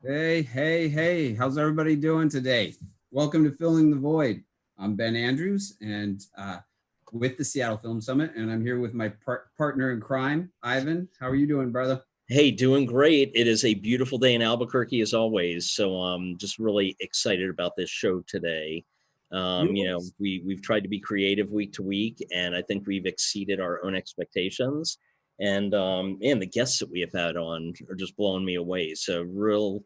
Hey, hey, hey, how's everybody doing today? Welcome to Filling the Void. I'm Ben Andrews and with the Seattle Film Summit, and I'm here with my partner in crime, Ivan. How are you doing, brother? Hey, doing great. It is a beautiful day in Albuquerque as always. So I'm just really excited about this show today. Yes. We've tried to be creative week to week, and I think we've exceeded our own expectations. And the guests that we have had on are just blowing me away. So real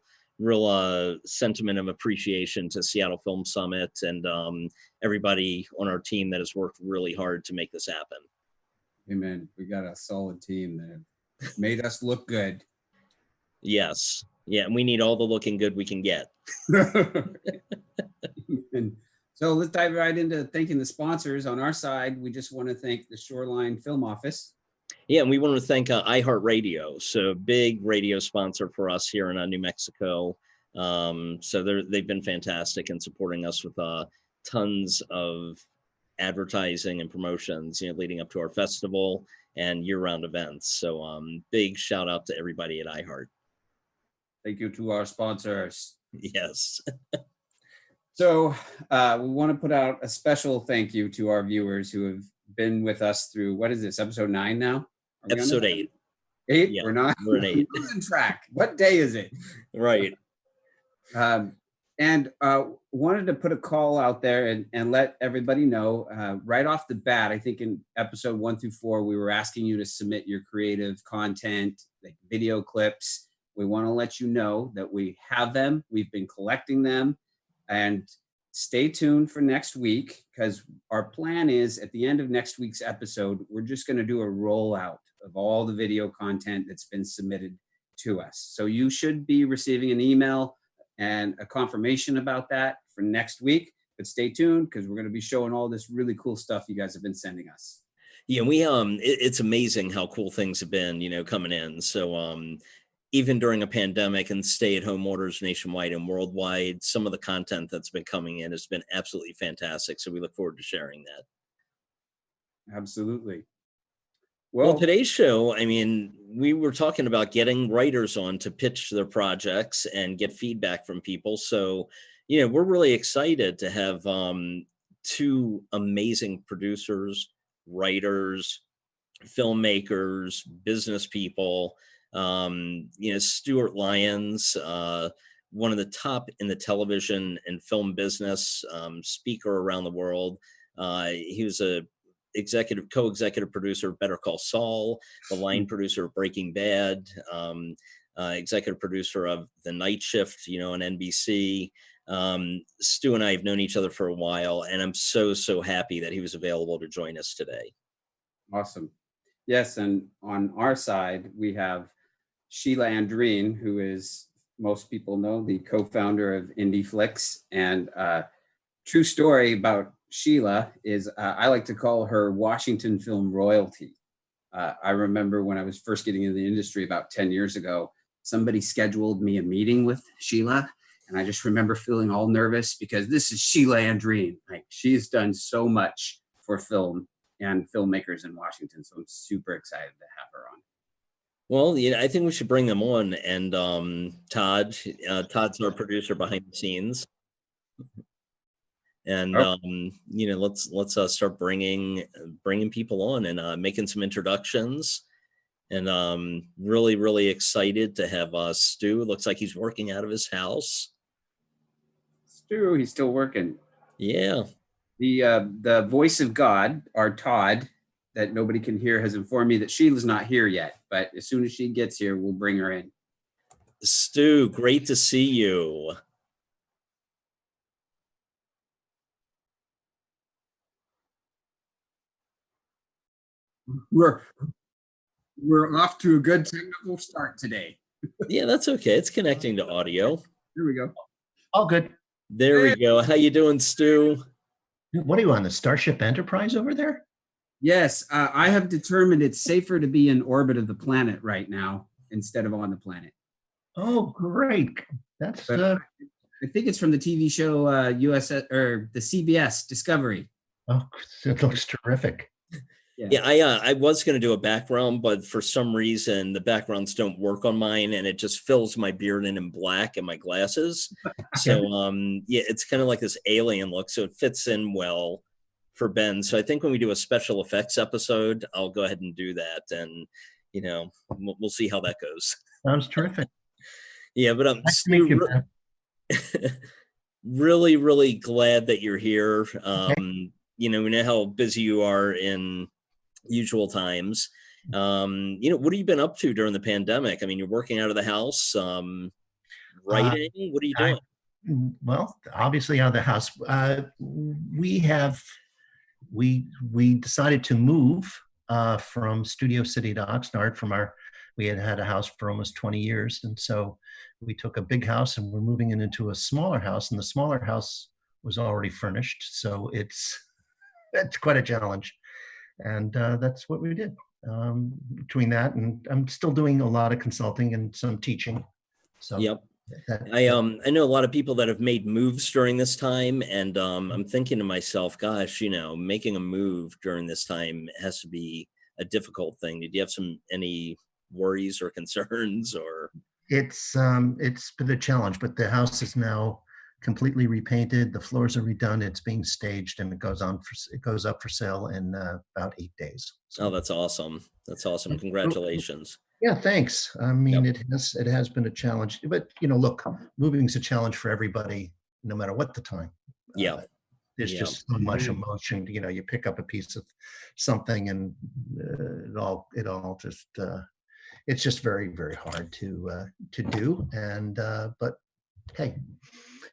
sentiment of appreciation to Seattle Film Summit and everybody on our team that has worked really hard to make this happen. Hey, man, we got a solid team that have made us look good. Yes. Yeah, and we need all the looking good we can get. And so let's dive right into thanking the sponsors. On our side, we just want to thank the Shoreline Film Office. Yeah, and we want to thank iHeart Radio, so big radio sponsor for us here in New Mexico. So they've been fantastic in supporting us with tons of advertising and promotions, leading up to our festival and year-round events. So big shout out to everybody at iHeart. Thank you to our sponsors. Yes. So we want to put out a special thank you to our viewers who have been with us through, what is this, episode 9 now? Episode 8. 8? Yeah, We're not. we're at 8. We're losing track. What day is it? Right. And wanted to put a call out there and let everybody know right off the bat. I think in episode 1 through 4, we were asking you to submit your creative content, like video clips. We want to let you know that we have them. We've been collecting them. And stay tuned for next week, because our plan is at the end of next week's episode, we're just going to do a rollout of all the video content that's been submitted to us. So you should be receiving an email and a confirmation about that for next week. But stay tuned, because we're going to be showing all this really cool stuff you guys have been sending us. Yeah, it's amazing how cool things have been, coming in. So even during a pandemic and stay-at-home orders nationwide and worldwide, some of the content that's been coming in has been absolutely fantastic. So we look forward to sharing that. Absolutely. Well, today's show, we were talking about getting writers on to pitch their projects and get feedback from people. So, we're really excited to have two amazing producers, writers, filmmakers, business people. Stewart Lyons, one of the top in the television and film business, speaker around the world. He was a co-executive producer of Better Call Saul, the line producer of Breaking Bad, executive producer of The Night Shift, on NBC. Stu and I have known each other for a while, and I'm so happy that he was available to join us today. Awesome. Yes, and on our side, we have Sheila Andreen, who is, most people know, the co-founder of Indie Flicks. And true story about Sheila is I like to call her Washington film royalty. I remember when I was first getting into the industry about 10 years ago, somebody scheduled me a meeting with Sheila. And I just remember feeling all nervous because this is Sheila Andreen. Like, she's done so much for film and filmmakers in Washington. So I'm super excited to have her on. Well, I think we should bring them on. And Todd's our producer behind the scenes. And let's start bringing people on and making some introductions. And really excited to have Stu. It looks like he's working out of his house. Stu, he's still working. Yeah. The voice of God, our Todd, that nobody can hear, has informed me that Sheila's not here yet. But as soon as she gets here, we'll bring her in. Stu, great to see you. We're off to a good technical start today. Yeah, that's okay. It's connecting to audio. Here we go. All good. There we go. How you doing, Stu? What are you on, the Starship Enterprise over there? Yes, I have determined it's safer to be in orbit of the planet right now instead of on the planet. Oh, great. That's I think it's from the TV show US or the CBS Discovery. Oh, it looks terrific. Yeah, I was going to do a background, but for some reason the backgrounds don't work on mine, and it just fills my beard in black and my glasses. So yeah, it's kind of like this alien look, so it fits in well for Ben. So I think when we do a special effects episode, I'll go ahead and do that, and we'll see how that goes. Sounds terrific. Yeah, but Nice to meet you, Stu, really, really glad that you're here. Okay. We know how busy you are in usual times. What have you been up to during the pandemic? I mean, you're working out of the house, writing. What are you doing? Well, obviously out of the house. We decided to move from Studio City to Oxnard. We had a house for almost 20 years, and so we took a big house and we're moving it into a smaller house, and the smaller house was already furnished, so that's quite a challenge. And that's what we did. Between that, and I'm still doing a lot of consulting and some teaching. So yep. I know a lot of people that have made moves during this time, and I'm thinking to myself, gosh, making a move during this time has to be a difficult thing. Did you have any worries or concerns? Or it's been a challenge, but the house is now completely repainted. The floors are redone. It's being staged, and it goes up for sale in about 8 days. So, oh, that's awesome! That's awesome! Congratulations. Yeah, thanks. I mean, yep. it has been a challenge, but look, moving is a challenge for everybody, no matter what the time. Yeah. There's just so much emotion. You pick up a piece of something, and it all just it's just very, very hard to do. And but hey,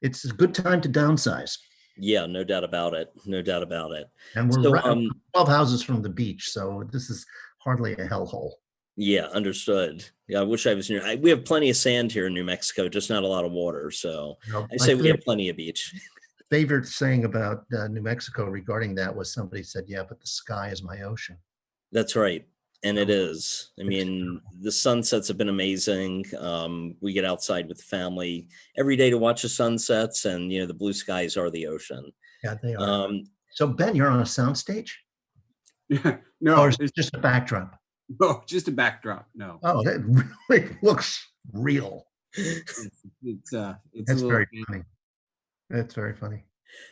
it's a good time to downsize. Yeah, no doubt about it. No doubt about it. And we're 12 houses from the beach, so this is hardly a hellhole. Yeah, understood. Yeah, I wish I was near. We have plenty of sand here in New Mexico, just not a lot of water. So I say we have plenty of beach. Favorite saying about New Mexico regarding that was somebody said, "Yeah, but the sky is my ocean." That's right. And it is. I mean, the sunsets have been amazing. We get outside with the family every day to watch the sunsets, and the blue skies are the ocean. Yeah, they are. So Ben, you're on a soundstage? No, or is it just a backdrop? No, just a backdrop. No. Oh, that really looks real. It's That's very funny. That's very funny.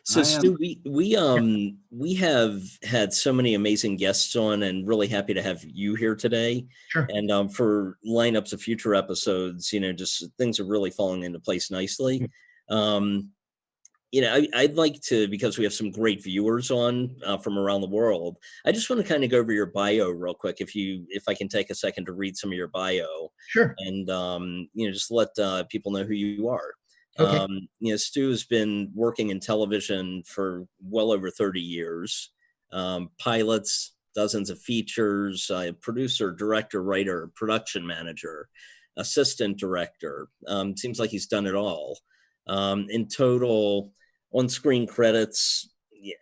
So Stu, we have had so many amazing guests on, and really happy to have you here today. Sure. And for lineups of future episodes, just things are really falling into place nicely. I'd like to, because we have some great viewers on from around the world. I just want to kind of go over your bio real quick, if I can take a second to read some of your bio. Sure. And just let people know who you are. Okay. Stu has been working in television for well over 30 years. Pilots, dozens of features, producer, director, writer, production manager, assistant director. Seems like he's done it all. In total, on-screen credits,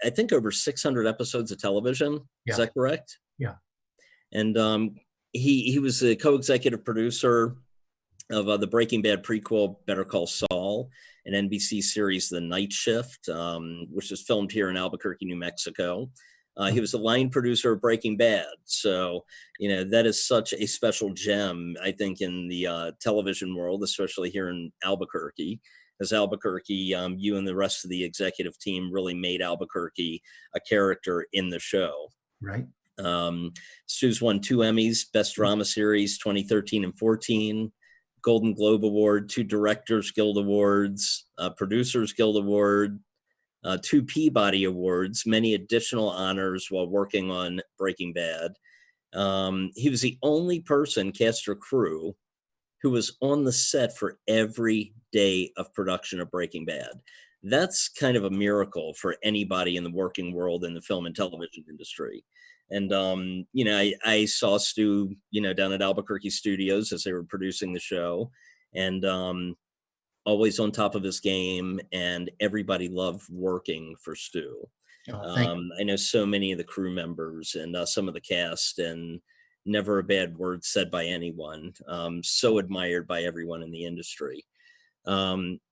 I think over 600 episodes of television. Yeah. Is that correct? Yeah. And he was the co-executive producer of the Breaking Bad prequel, Better Call Saul, an NBC series, The Night Shift, which was filmed here in Albuquerque, New Mexico. He was the line producer of Breaking Bad. So, that is such a special gem, I think, in the television world, especially here in Albuquerque. As Albuquerque, you and the rest of the executive team really made Albuquerque a character in the show. Right. Stu's won 2 Emmys, Best Drama Series, 2013 and 14. Golden Globe Award, 2 Directors Guild Awards, Producers Guild Award, 2 Peabody Awards, many additional honors while working on Breaking Bad. He was the only person, cast or crew, who was on the set for every day of production of Breaking Bad. That's kind of a miracle for anybody in the working world in the film and television industry. And, I saw Stu, down at Albuquerque Studios as they were producing the show, and always on top of his game, and everybody loved working for Stu. I know so many of the crew members and some of the cast, and never a bad word said by anyone. So admired by everyone in the industry.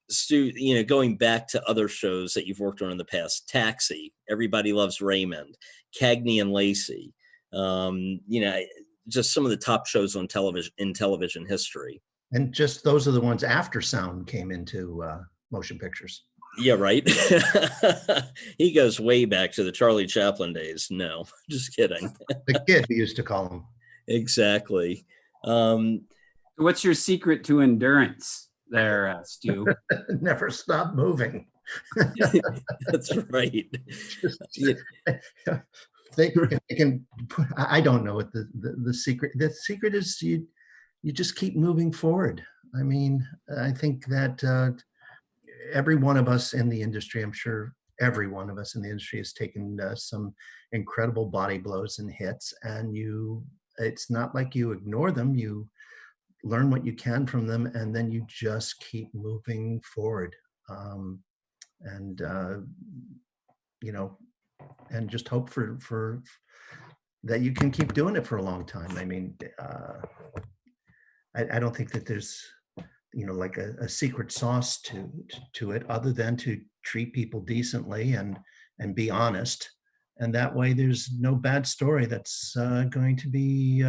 Stu, going back to other shows that you've worked on in the past, Taxi, Everybody Loves Raymond, Cagney and Lacey, You know, just some of the top shows on television in television history. And just those are the ones after sound came into motion pictures. Yeah, right. He goes way back to the Charlie Chaplin days. No, just kidding. The kid, we used to call him. Exactly. What's your secret to endurance there, Stu? Never stop moving. That's right. They can. I don't know what the secret. The secret is you just keep moving forward. I mean, I think that every one of us in the industry, I'm sure every one of us in the industry has taken some incredible body blows and hits, and it's not like you ignore them. You learn what you can from them, and then you just keep moving forward. And you know, and just hope for that you can keep doing it for a long time. I mean, I don't think that there's, you know, like a secret sauce to it, other than to treat people decently and be honest. And that way there's no bad story that's going to be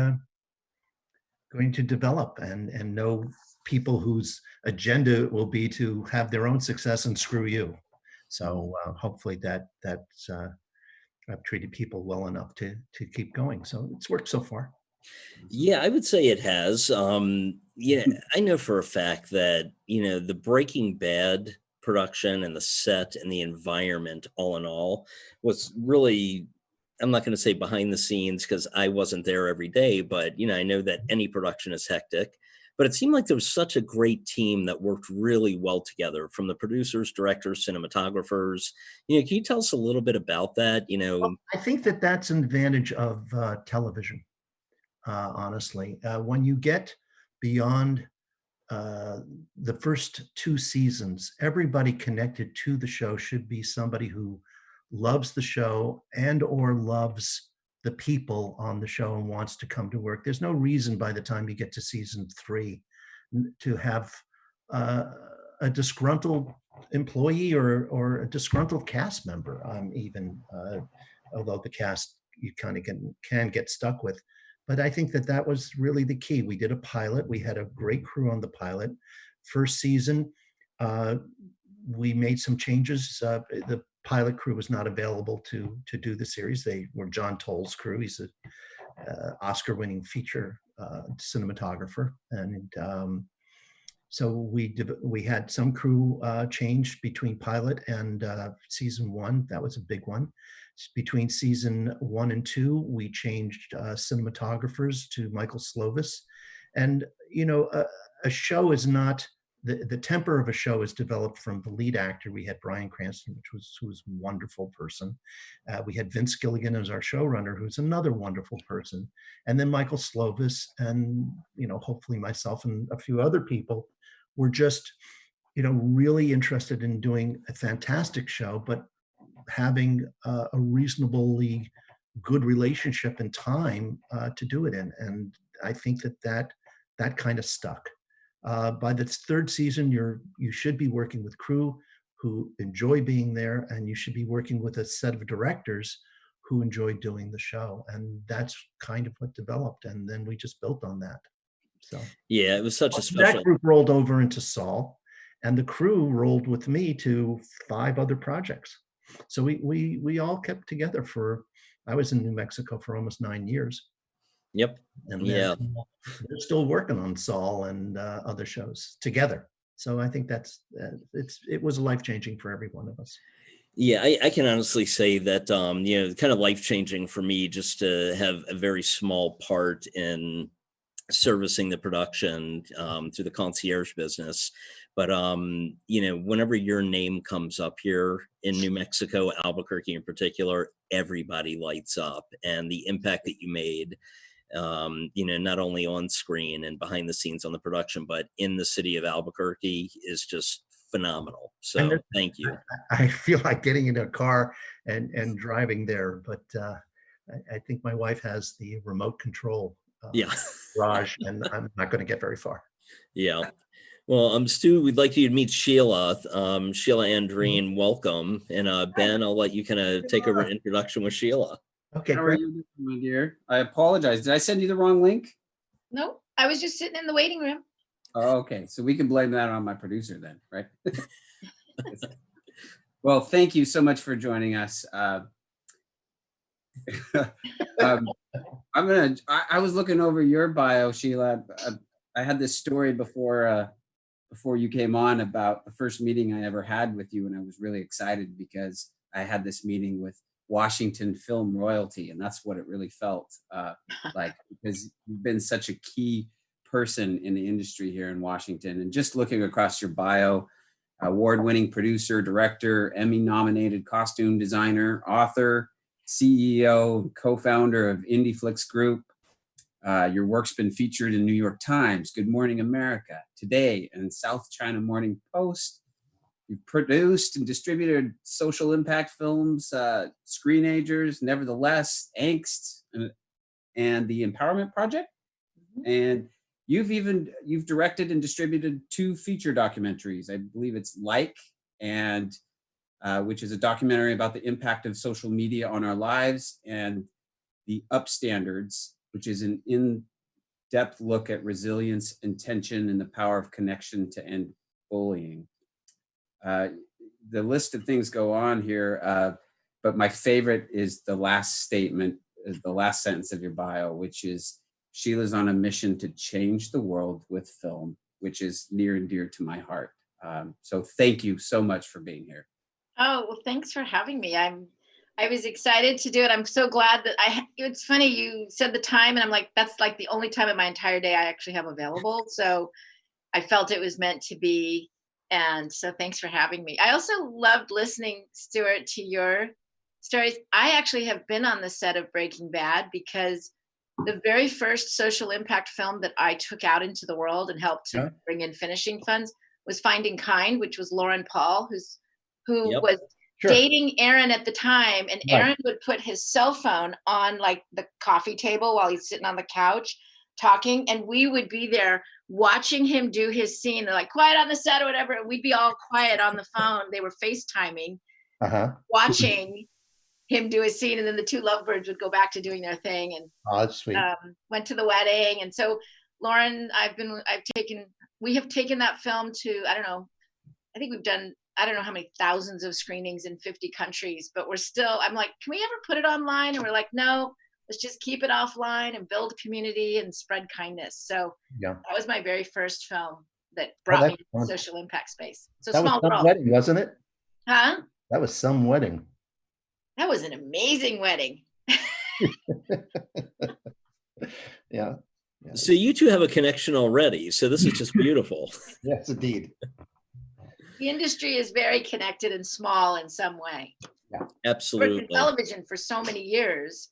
going to develop, and no people whose agenda will be to have their own success and screw you. So hopefully that's I've treated people well enough to keep going. So it's worked so far. Yeah, I would say it has. Yeah, I know for a fact that, you know, the Breaking Bad production and the set and the environment, all in all, was really, I'm not going to say behind the scenes because I wasn't there every day, but, you know, I know that any production is hectic. But it seemed like there was such a great team that worked really well together, from the producers, directors, cinematographers. You know, can you tell us a little bit about that? You know, Well, I think that that's an advantage of television, honestly. When you get beyond the first 2 seasons, everybody connected to the show should be somebody who loves the show and or loves the people on the show and wants to come to work. There's no reason by the time you get to season 3 to have a disgruntled employee or a disgruntled cast member, even although the cast you kind of can get stuck with. But I think that was really the key. We did a pilot. We had a great crew on the pilot. First season, we made some changes. The pilot crew was not available to do the series. They were John Toll's crew. He's an Oscar-winning feature cinematographer, and so we had some crew change between pilot and season 1. That was a big one. Between season 1 and 2, we changed cinematographers to Michael Slovis, and you know, a show is not. The temper of a show is developed from the lead actor. We had Bryan Cranston, who was a wonderful person. We had Vince Gilligan as our showrunner, who's another wonderful person. And then Michael Slovis, and you know, hopefully myself and a few other people were just, you know, really interested in doing a fantastic show, but having a reasonably good relationship and time to do it in. And I think that kind of stuck. By the 3rd season, you should be working with crew who enjoy being there, and you should be working with a set of directors who enjoy doing the show. And that's kind of what developed. And then we just built on that. So yeah, it was such a special. That group rolled over into Saul, and the crew rolled with me to 5 other projects. So we all kept together I was in New Mexico for almost 9 years. Yep. And yeah, they're still working on Saul and other shows together. So I think it was life-changing for every one of us. Yeah, I can honestly say that, you know, kind of life-changing for me just to have a very small part in servicing the production through the concierge business. But, you know, whenever your name comes up here in New Mexico, Albuquerque in particular, everybody lights up. And the impact that you made, you know, not only on screen and behind the scenes on the production, but in the city of Albuquerque is just phenomenal. So thank you. I feel like getting in a car and driving there, but I think my wife has the remote control yeah. garage, and I'm not going to get very far. Yeah. Well, Stu, we'd like you to meet Sheila. Sheila Andreen, welcome. And Ben, I'll let you kind of take over introduction with Sheila. Okay, How are great. you, my dear? I apologize. Did I send you the wrong link? No, I was just sitting in the waiting room. Oh, okay. So we can blame that on my producer then, right? Well, thank you so much for joining us. I was looking over your bio, Sheila. I had this story before you came on about the first meeting I ever had with you, and I was really excited because I had this meeting with Washington film royalty, and that's what it really felt like, because you've been such a key person in the industry here in Washington. And just looking across your bio, award-winning producer, director, Emmy-nominated costume designer, author, CEO, co-founder of IndieFlix Group. Your work's been featured in New York Times, Good Morning America, Today, and South China Morning Post. You've produced and distributed social impact films, Screenagers, Nevertheless, Angst, and The Empowerment Project. And you've directed and distributed 2 feature documentaries. I believe it's Like, and which is a documentary about the impact of social media on our lives, and The Upstandards, which is an in-depth look at resilience, intention, and the power of connection to end bullying. The list of things go on here, but my favorite is the last statement, is the last sentence of your bio, which is, Sheila's on a mission to change the world with film, which is near and dear to my heart. So thank you so much for being here. Oh, well, thanks for having me. I was excited to do it. I'm so glad that it's funny, you said the time and I'm like, that's like the only time in my entire day I actually have available. So I felt it was meant to be. And so thanks for having me. I also loved listening, Stewart, to your stories. I actually have been on the set of Breaking Bad, because the very first social impact film that I took out into the world and helped to bring in finishing funds was Finding Kind, which was Lauren Paul, who was dating Aaron at the time. And Aaron would put his cell phone on like the coffee table while he's sitting on the couch talking. And we would be there watching him do his scene. They're like, quiet on the set or whatever. And we'd be all quiet on the phone. They were FaceTiming, watching him do his scene. And then the 2 lovebirds would go back to doing their thing. And that's sweet. Went to the wedding. And so Lauren, we have taken that film to, I think we've done, I don't know how many thousands of screenings in 50 countries, but I'm like, can we ever put it online? And we're like, no, let's just keep it offline and build community and spread kindness. So that was my very first film that brought me to the social impact space. So that Small was World. Wedding, wasn't it? Huh? That was some wedding. That was an amazing wedding. Yeah. So you 2 have a connection already. So this is just beautiful. Yes, indeed. The industry is very connected and small in some way. Yeah, absolutely. Worked in television for so many years.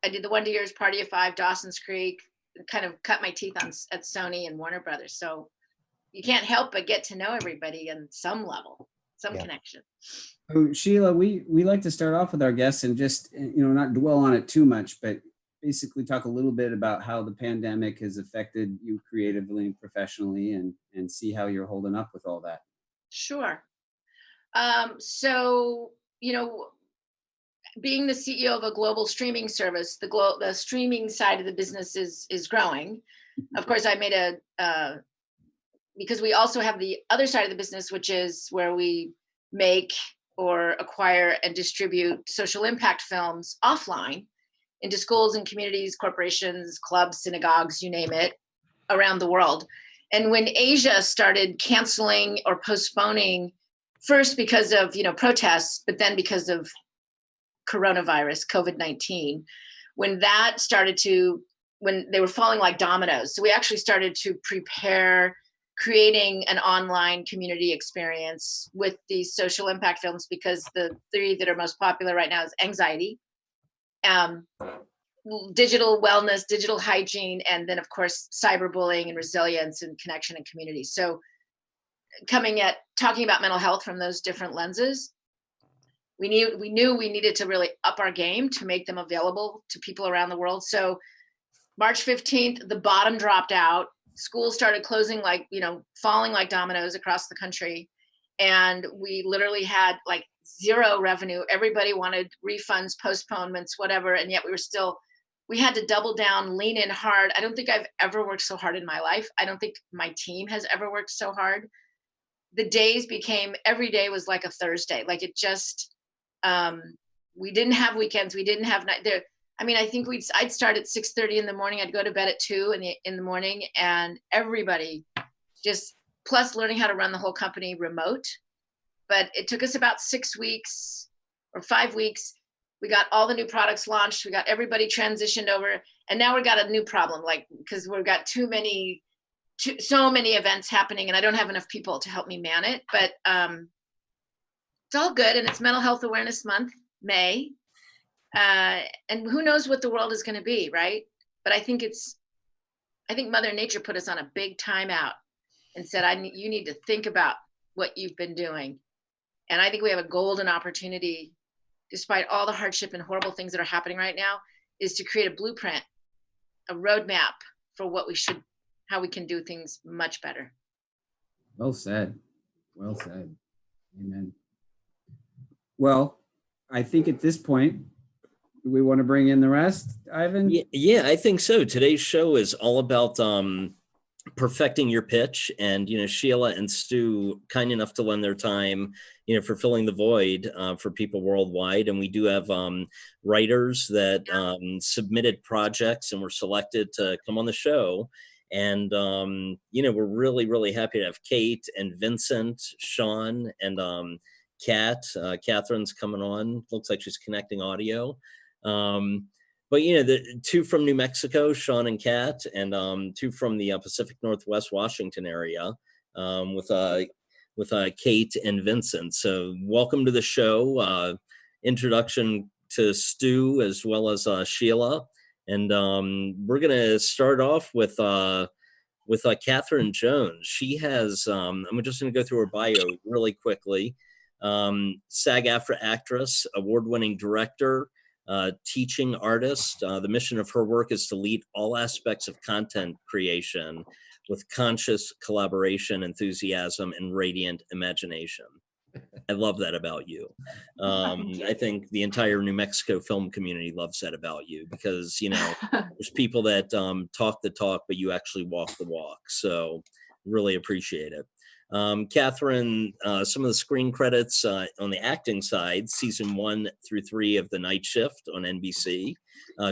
I did the Wonder Years, Party of 5, Dawson's Creek, kind of cut my teeth at Sony and Warner Brothers. So you can't help but get to know everybody on some level, some connection. So Sheila, we like to start off with our guests and just, not dwell on it too much, but basically talk a little bit about how the pandemic has affected you creatively and professionally, and see how you're holding up with all that. Sure. So, being the CEO of a global streaming service, the streaming side of the business is growing. Of course, I made because we also have the other side of the business, which is where we make or acquire and distribute social impact films offline into schools and communities, corporations, clubs, synagogues, you name it, around the world. And when Asia started canceling or postponing, first because of protests, but then because of coronavirus, COVID-19, when they were falling like dominoes. So we actually started to prepare creating an online community experience with these social impact films, because the 3 that are most popular right now is anxiety, digital wellness, digital hygiene, and then of course cyberbullying and resilience and connection and community. So talking about mental health from those different lenses, we knew we needed to really up our game to make them available to people around the world. So March 15th, the bottom dropped out. Schools started closing falling like dominoes across the country. And we literally had like zero revenue. Everybody wanted refunds, postponements, whatever. And yet we had to double down, lean in hard. I don't think I've ever worked so hard in my life. I don't think my team has ever worked so hard. The days every day was like a Thursday. Like it just, we didn't have weekends. We didn't have night there. I mean, I think I'd start at 6:30 in the morning. I'd go to bed at 2 in the morning, and everybody just, plus learning how to run the whole company remote. But it took us about 6 weeks or 5 weeks. We got all the new products launched. We got everybody transitioned over. And now we got a new problem, like, because we've got so many events happening, and I don't have enough people to help me man it. But it's all good. And it's Mental Health Awareness Month, May. And who knows what the world is going to be, right? But I think Mother Nature put us on a big timeout and said, you need to think about what you've been doing. And I think we have a golden opportunity, despite all the hardship and horrible things that are happening right now, is to create a blueprint, a roadmap for how we can do things much better. Well said. Well said. Amen. Well, I think at this point, do we want to bring in the rest, Ivan? Yeah, I think so. Today's show is all about perfecting your pitch, and Sheila and Stu kind enough to lend their time for filling the void for people worldwide. And we do have writers that submitted projects and were selected to come on the show. And we're really, really happy to have Kate and Vincent, Sean, and Kat. Catherine's coming on. Looks like she's connecting audio. But the two from New Mexico, Sean and Kat, and two from the Pacific Northwest Washington area, with Kate and Vincent. So welcome to the show. Introduction to Stu as well as Sheila, and we're gonna start off with Catherine Jones. She has I'm just gonna go through her bio really quickly. SAG-AFTRA actress, award-winning director, teaching artist. The mission of her work is to lead all aspects of content creation with conscious collaboration, enthusiasm, and radiant imagination. I love that about you. I think the entire New Mexico film community loves that about you, because there's people that talk the talk, but you actually walk the walk. So really appreciate it. Catherine, some of the screen credits on the acting side, season 1 through 3 of The Night Shift on NBC.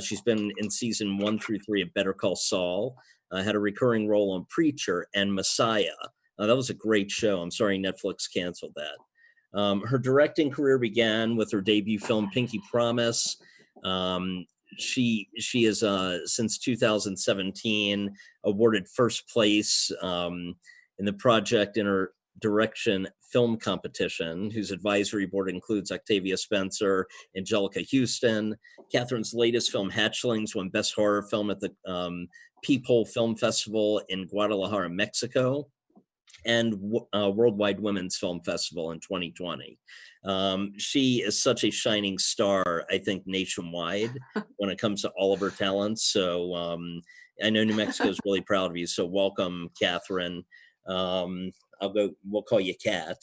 She's been in season 1 through 3 of Better Call Saul, had a recurring role on Preacher and Messiah. That was a great show. I'm sorry Netflix canceled that. Her directing career began with her debut film Pinky Promise. She is since 2017 awarded first place in the Project Direction Film Competition, whose advisory board includes Octavia Spencer, Angelica Houston. Catherine's latest film, Hatchlings, won Best Horror Film at the Peephole Film Festival in Guadalajara, Mexico, and Worldwide Women's Film Festival in 2020. She is such a shining star, I think, nationwide when it comes to all of her talents. So I know New Mexico is really proud of you. So welcome, Catherine. We'll call you Kat.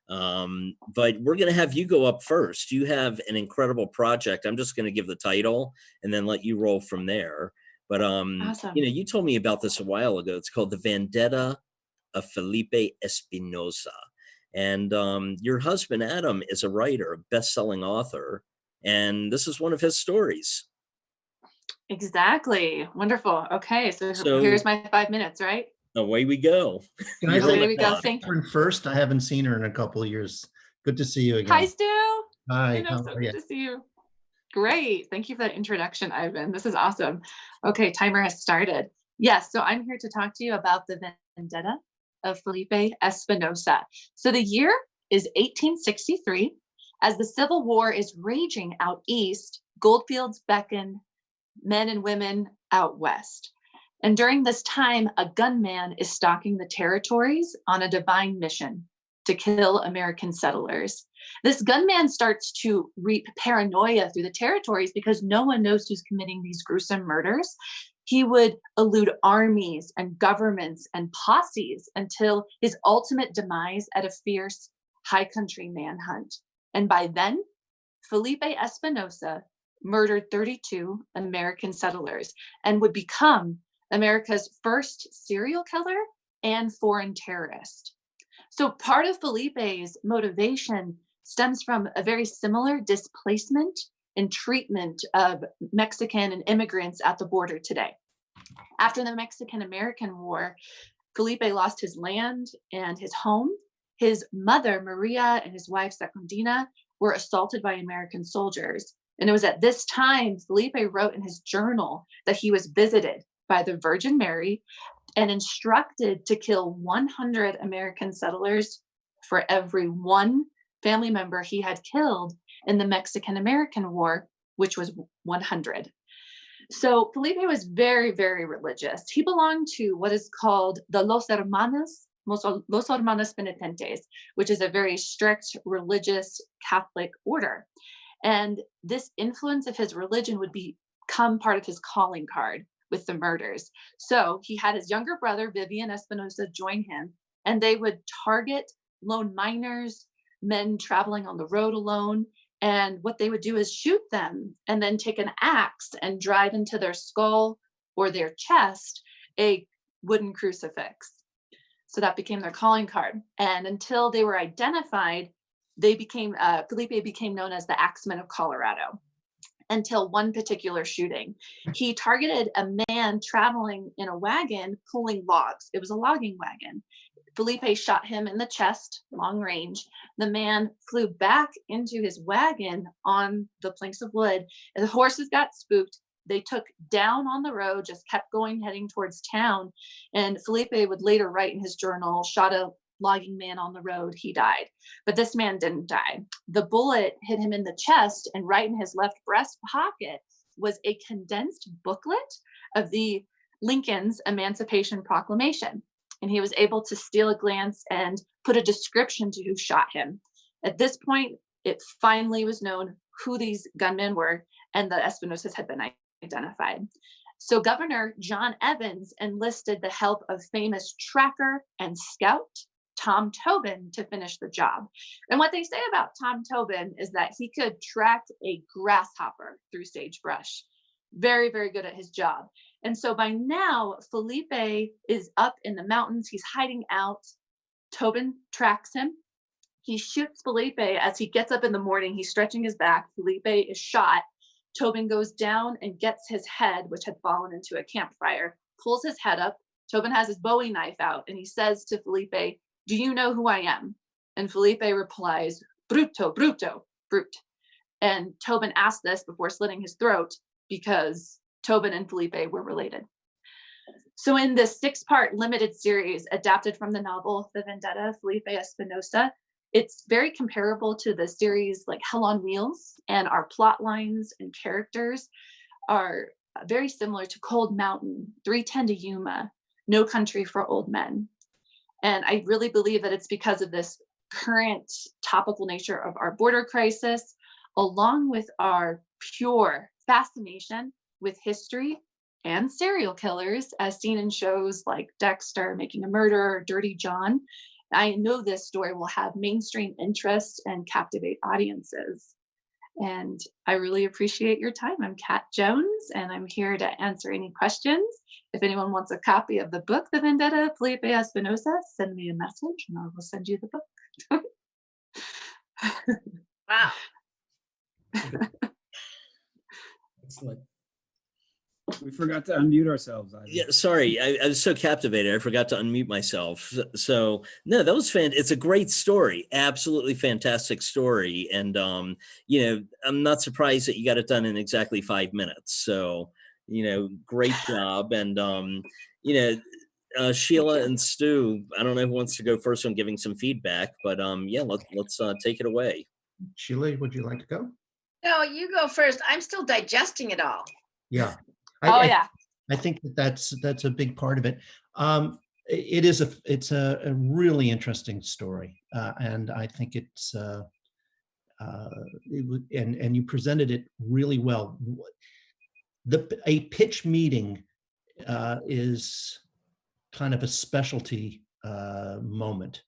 But we're going to have you go up first. You have an incredible project. I'm just going to give the title and then let you roll from there. But, awesome. You told me about this a while ago. It's called The Vendetta of Felipe Espinosa. And your husband, Adam, is a writer, a best-selling author. And this is one of his stories. Exactly. Wonderful. Okay. So here's my 5 minutes, right? Away we go. Can I Away we go. Thank you. First, I haven't seen her in a couple of years. Good to see you again. Hi, Stu. Hi. So good to see you. Great. Thank you for that introduction, Ivan. This is awesome. Okay, timer has started. Yes, so I'm here to talk to you about The Vendetta of Felipe Espinosa. So the year is 1863. As the Civil War is raging out east, goldfields beckon men and women out west. And during this time, a gunman is stalking the territories on a divine mission to kill American settlers. This gunman starts to reap paranoia through the territories because no one knows who's committing these gruesome murders. He would elude armies and governments and posses until his ultimate demise at a fierce high country manhunt. And by then, Felipe Espinosa murdered 32 American settlers and would become America's first serial killer and foreign terrorist. So part of Felipe's motivation stems from a very similar displacement and treatment of Mexican and immigrants at the border today. After the Mexican-American War, Felipe lost his land and his home. His mother, Maria, and his wife, Secundina, were assaulted by American soldiers. And it was at this time, Felipe wrote in his journal that he was visited by the Virgin Mary and instructed to kill 100 American settlers for every one family member he had killed in the Mexican-American War, which was 100. So Felipe was very, very religious. He belonged to what is called the Los Hermanos Penitentes, which is a very strict religious Catholic order. And this influence of his religion would become part of his calling card with the murders. So he had his younger brother, Vivian Espinosa, join him, and they would target lone miners, men traveling on the road alone. And what they would do is shoot them and then take an axe and drive into their skull or their chest a wooden crucifix. So that became their calling card. And until they were identified, Felipe became known as the Axeman of Colorado until one particular shooting. He targeted a man traveling in a wagon pulling logs. It was a logging wagon. Felipe shot him in the chest, long range. The man flew back into his wagon on the planks of wood. And the horses got spooked. They took down on the road, just kept going, heading towards town. And Felipe would later write in his journal, shot a logging man on the road, he died. But this man didn't die. The bullet hit him in the chest, and right in his left breast pocket was a condensed booklet of the Lincoln's Emancipation Proclamation. And he was able to steal a glance and put a description to who shot him. At this point, it finally was known who these gunmen were, and the Espinosas had been identified. So Governor John Evans enlisted the help of famous tracker and scout Tom Tobin to finish the job. And what they say about Tom Tobin is that he could track a grasshopper through sagebrush. Very, very good at his job. And so by now, Felipe is up in the mountains. He's hiding out. Tobin tracks him. He shoots Felipe as he gets up in the morning. He's stretching his back. Felipe is shot. Tobin goes down and gets his head, which had fallen into a campfire, pulls his head up. Tobin has his Bowie knife out, and he says to Felipe, "Do you know who I am?" And Felipe replies, "Bruto, bruto, brute." And Tobin asked this before slitting his throat because Tobin and Felipe were related. So in this 6-part limited series adapted from the novel The Vendetta, Felipe Espinosa, it's very comparable to the series like Hell on Wheels, and our plot lines and characters are very similar to Cold Mountain, 310 to Yuma, No Country for Old Men. And I really believe that it's because of this current topical nature of our border crisis, along with our pure fascination with history and serial killers, as seen in shows like Dexter, Making a Murderer, Dirty John. I know this story will have mainstream interest and captivate audiences. And I really appreciate your time. I'm Kat Jones, and I'm here to answer any questions. If anyone wants a copy of the book, The Vendetta, Felipe Espinosa, send me a message and I will send you the book. Wow. Excellent. We forgot to unmute ourselves. Yeah, sorry, I was so captivated. I forgot to unmute myself. So no, that was it's a great story, absolutely fantastic story. And I'm not surprised that you got it done in exactly 5 minutes. So, great job. And Sheila and Stu, I don't know who wants to go first on giving some feedback, but yeah, let's take it away. Sheila, would you like to go? No, you go first. I'm still digesting it all. Yeah. Yeah. I think that's a big part of it. It's a really interesting story, and I think and you presented it really well. A pitch meeting is kind of a specialty moment,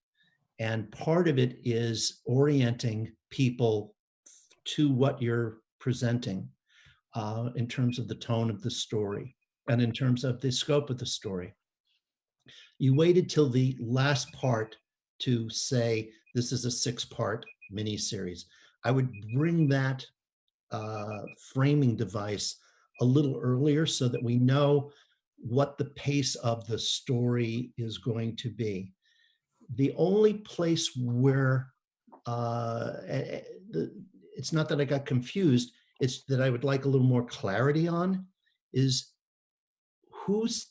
And part of it is orienting people to what you're presenting in terms of the tone of the story and in terms of the scope of the story. You waited till the last part to say, this is a 6-part miniseries. I would bring that framing device a little earlier so that we know what the pace of the story is going to be. The only place where it's not that I got confused, it's that I would like a little more clarity on is whose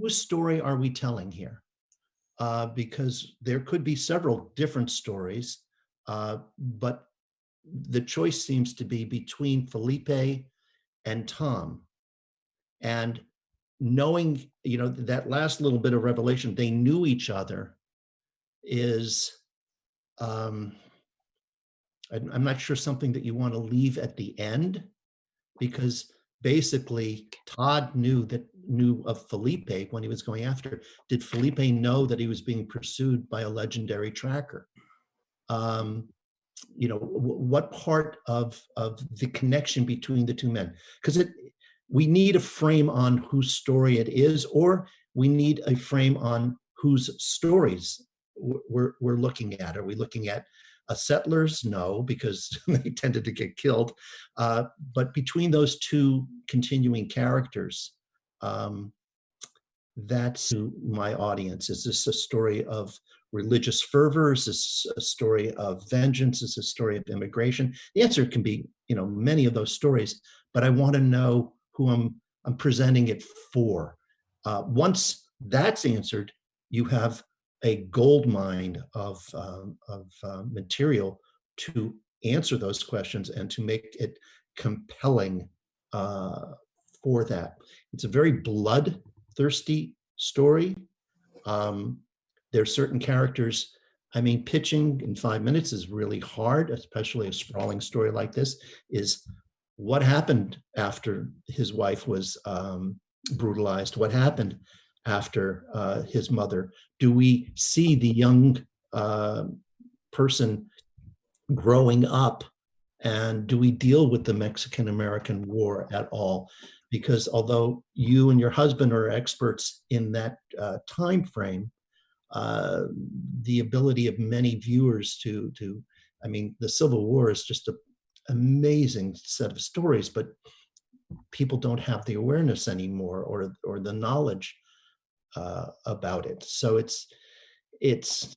story are we telling here? Because there could be several different stories, but the choice seems to be between Felipe and Tom. And knowing, that last little bit of revelation, they knew each other is, I'm not sure something that you want to leave at the end, because basically Todd knew of Felipe when he was going after. Did Felipe know that he was being pursued by a legendary tracker? What part of the connection between the two men? Because we need a frame on whose story it is, or we need a frame on whose stories we're looking at. Are we looking at settlers? No, because they tended to get killed. But between those two continuing characters, that's my audience. Is this a story of religious fervor? Is this a story of vengeance? Is this a story of immigration? The answer can be, many of those stories, but I want to know who I'm presenting it for. Once that's answered, you have a gold mine of material to answer those questions and to make it compelling for that. It's a very bloodthirsty story. There are certain characters, pitching in 5 minutes is really hard, especially a sprawling story like this, is what happened after his wife was brutalized? What happened after his mother? Do we see the young person growing up? And do we deal with the Mexican-American War at all? Because although you and your husband are experts in that time frame, the ability of many viewers to the Civil War is just an amazing set of stories, but people don't have the awareness anymore or the knowledge about it. So it's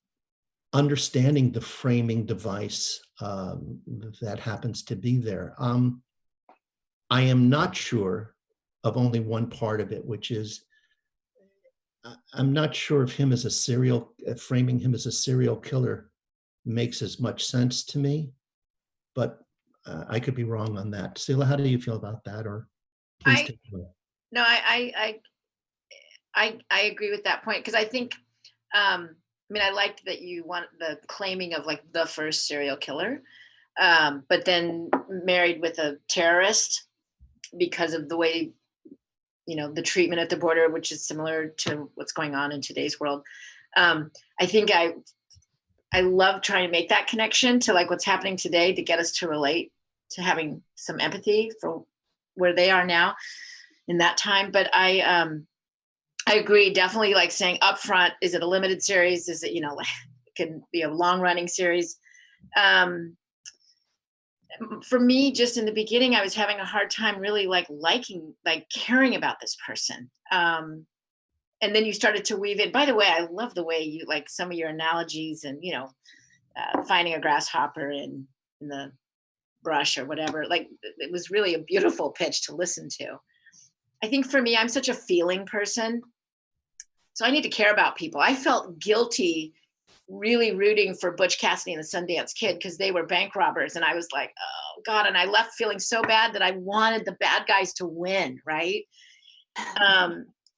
understanding the framing device that happens to be there. I am not sure of only one part of it, which is I'm not sure if framing him as a serial killer makes as much sense to me, but I could be wrong on that. Sheila, how do you feel about that? Or please take it away. No, I agree with that point, because I think, I liked that you want the claiming of like the first serial killer, but then married with a terrorist because of the way, the treatment at the border, which is similar to what's going on in today's world. I think I love trying to make that connection to like what's happening today to get us to relate, to having some empathy for where they are now in that time. But I agree, definitely, like saying upfront, is it a limited series? Is it, it can be a long running series. For me, just in the beginning, I was having a hard time really caring about this person. And then you started to weave in, by the way, I love the way you, like some of your analogies and, finding a grasshopper in the brush or whatever, like it was really a beautiful pitch to listen to. I think for me, I'm such a feeling person. So I need to care about people. I felt guilty really rooting for Butch Cassidy and the Sundance Kid because they were bank robbers. And I was like, oh God. And I left feeling so bad that I wanted the bad guys to win, right?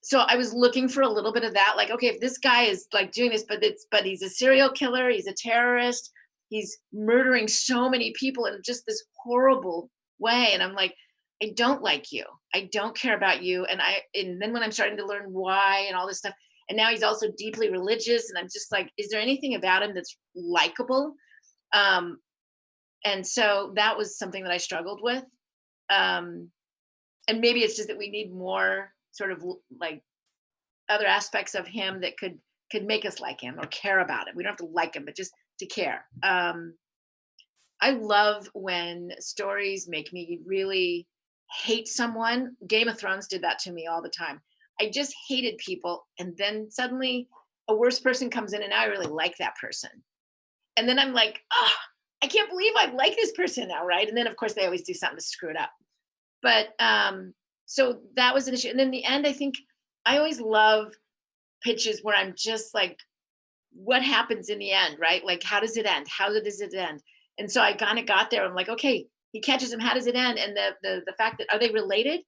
So I was looking for a little bit of that. Like, okay, if this guy is like doing this, but he's a serial killer, he's a terrorist, he's murdering so many people in just this horrible way. And I'm like, I don't like you. I don't care about you. And then when I'm starting to learn why and all this stuff, And now he's also deeply religious. And I'm just like, is there anything about him that's likable? And so that was something that I struggled with. And maybe it's just that we need more sort of like other aspects of him that could make us like him or care about him. We don't have to like him, but just to care. I love when stories make me really hate someone. Game of Thrones did that to me all the time. I just hated people, and then suddenly a worse person comes in and now I really like that person. And then I'm like, oh, I can't believe I like this person now, right? And then of course they always do something to screw it up. But so that was an issue. And then in the end, I think I always love pitches where I'm just like, what happens in the end, right? Like, how does it end? How does it end? And so I kind of got there. I'm like, okay, he catches him. How does it end? And the fact that, are they related,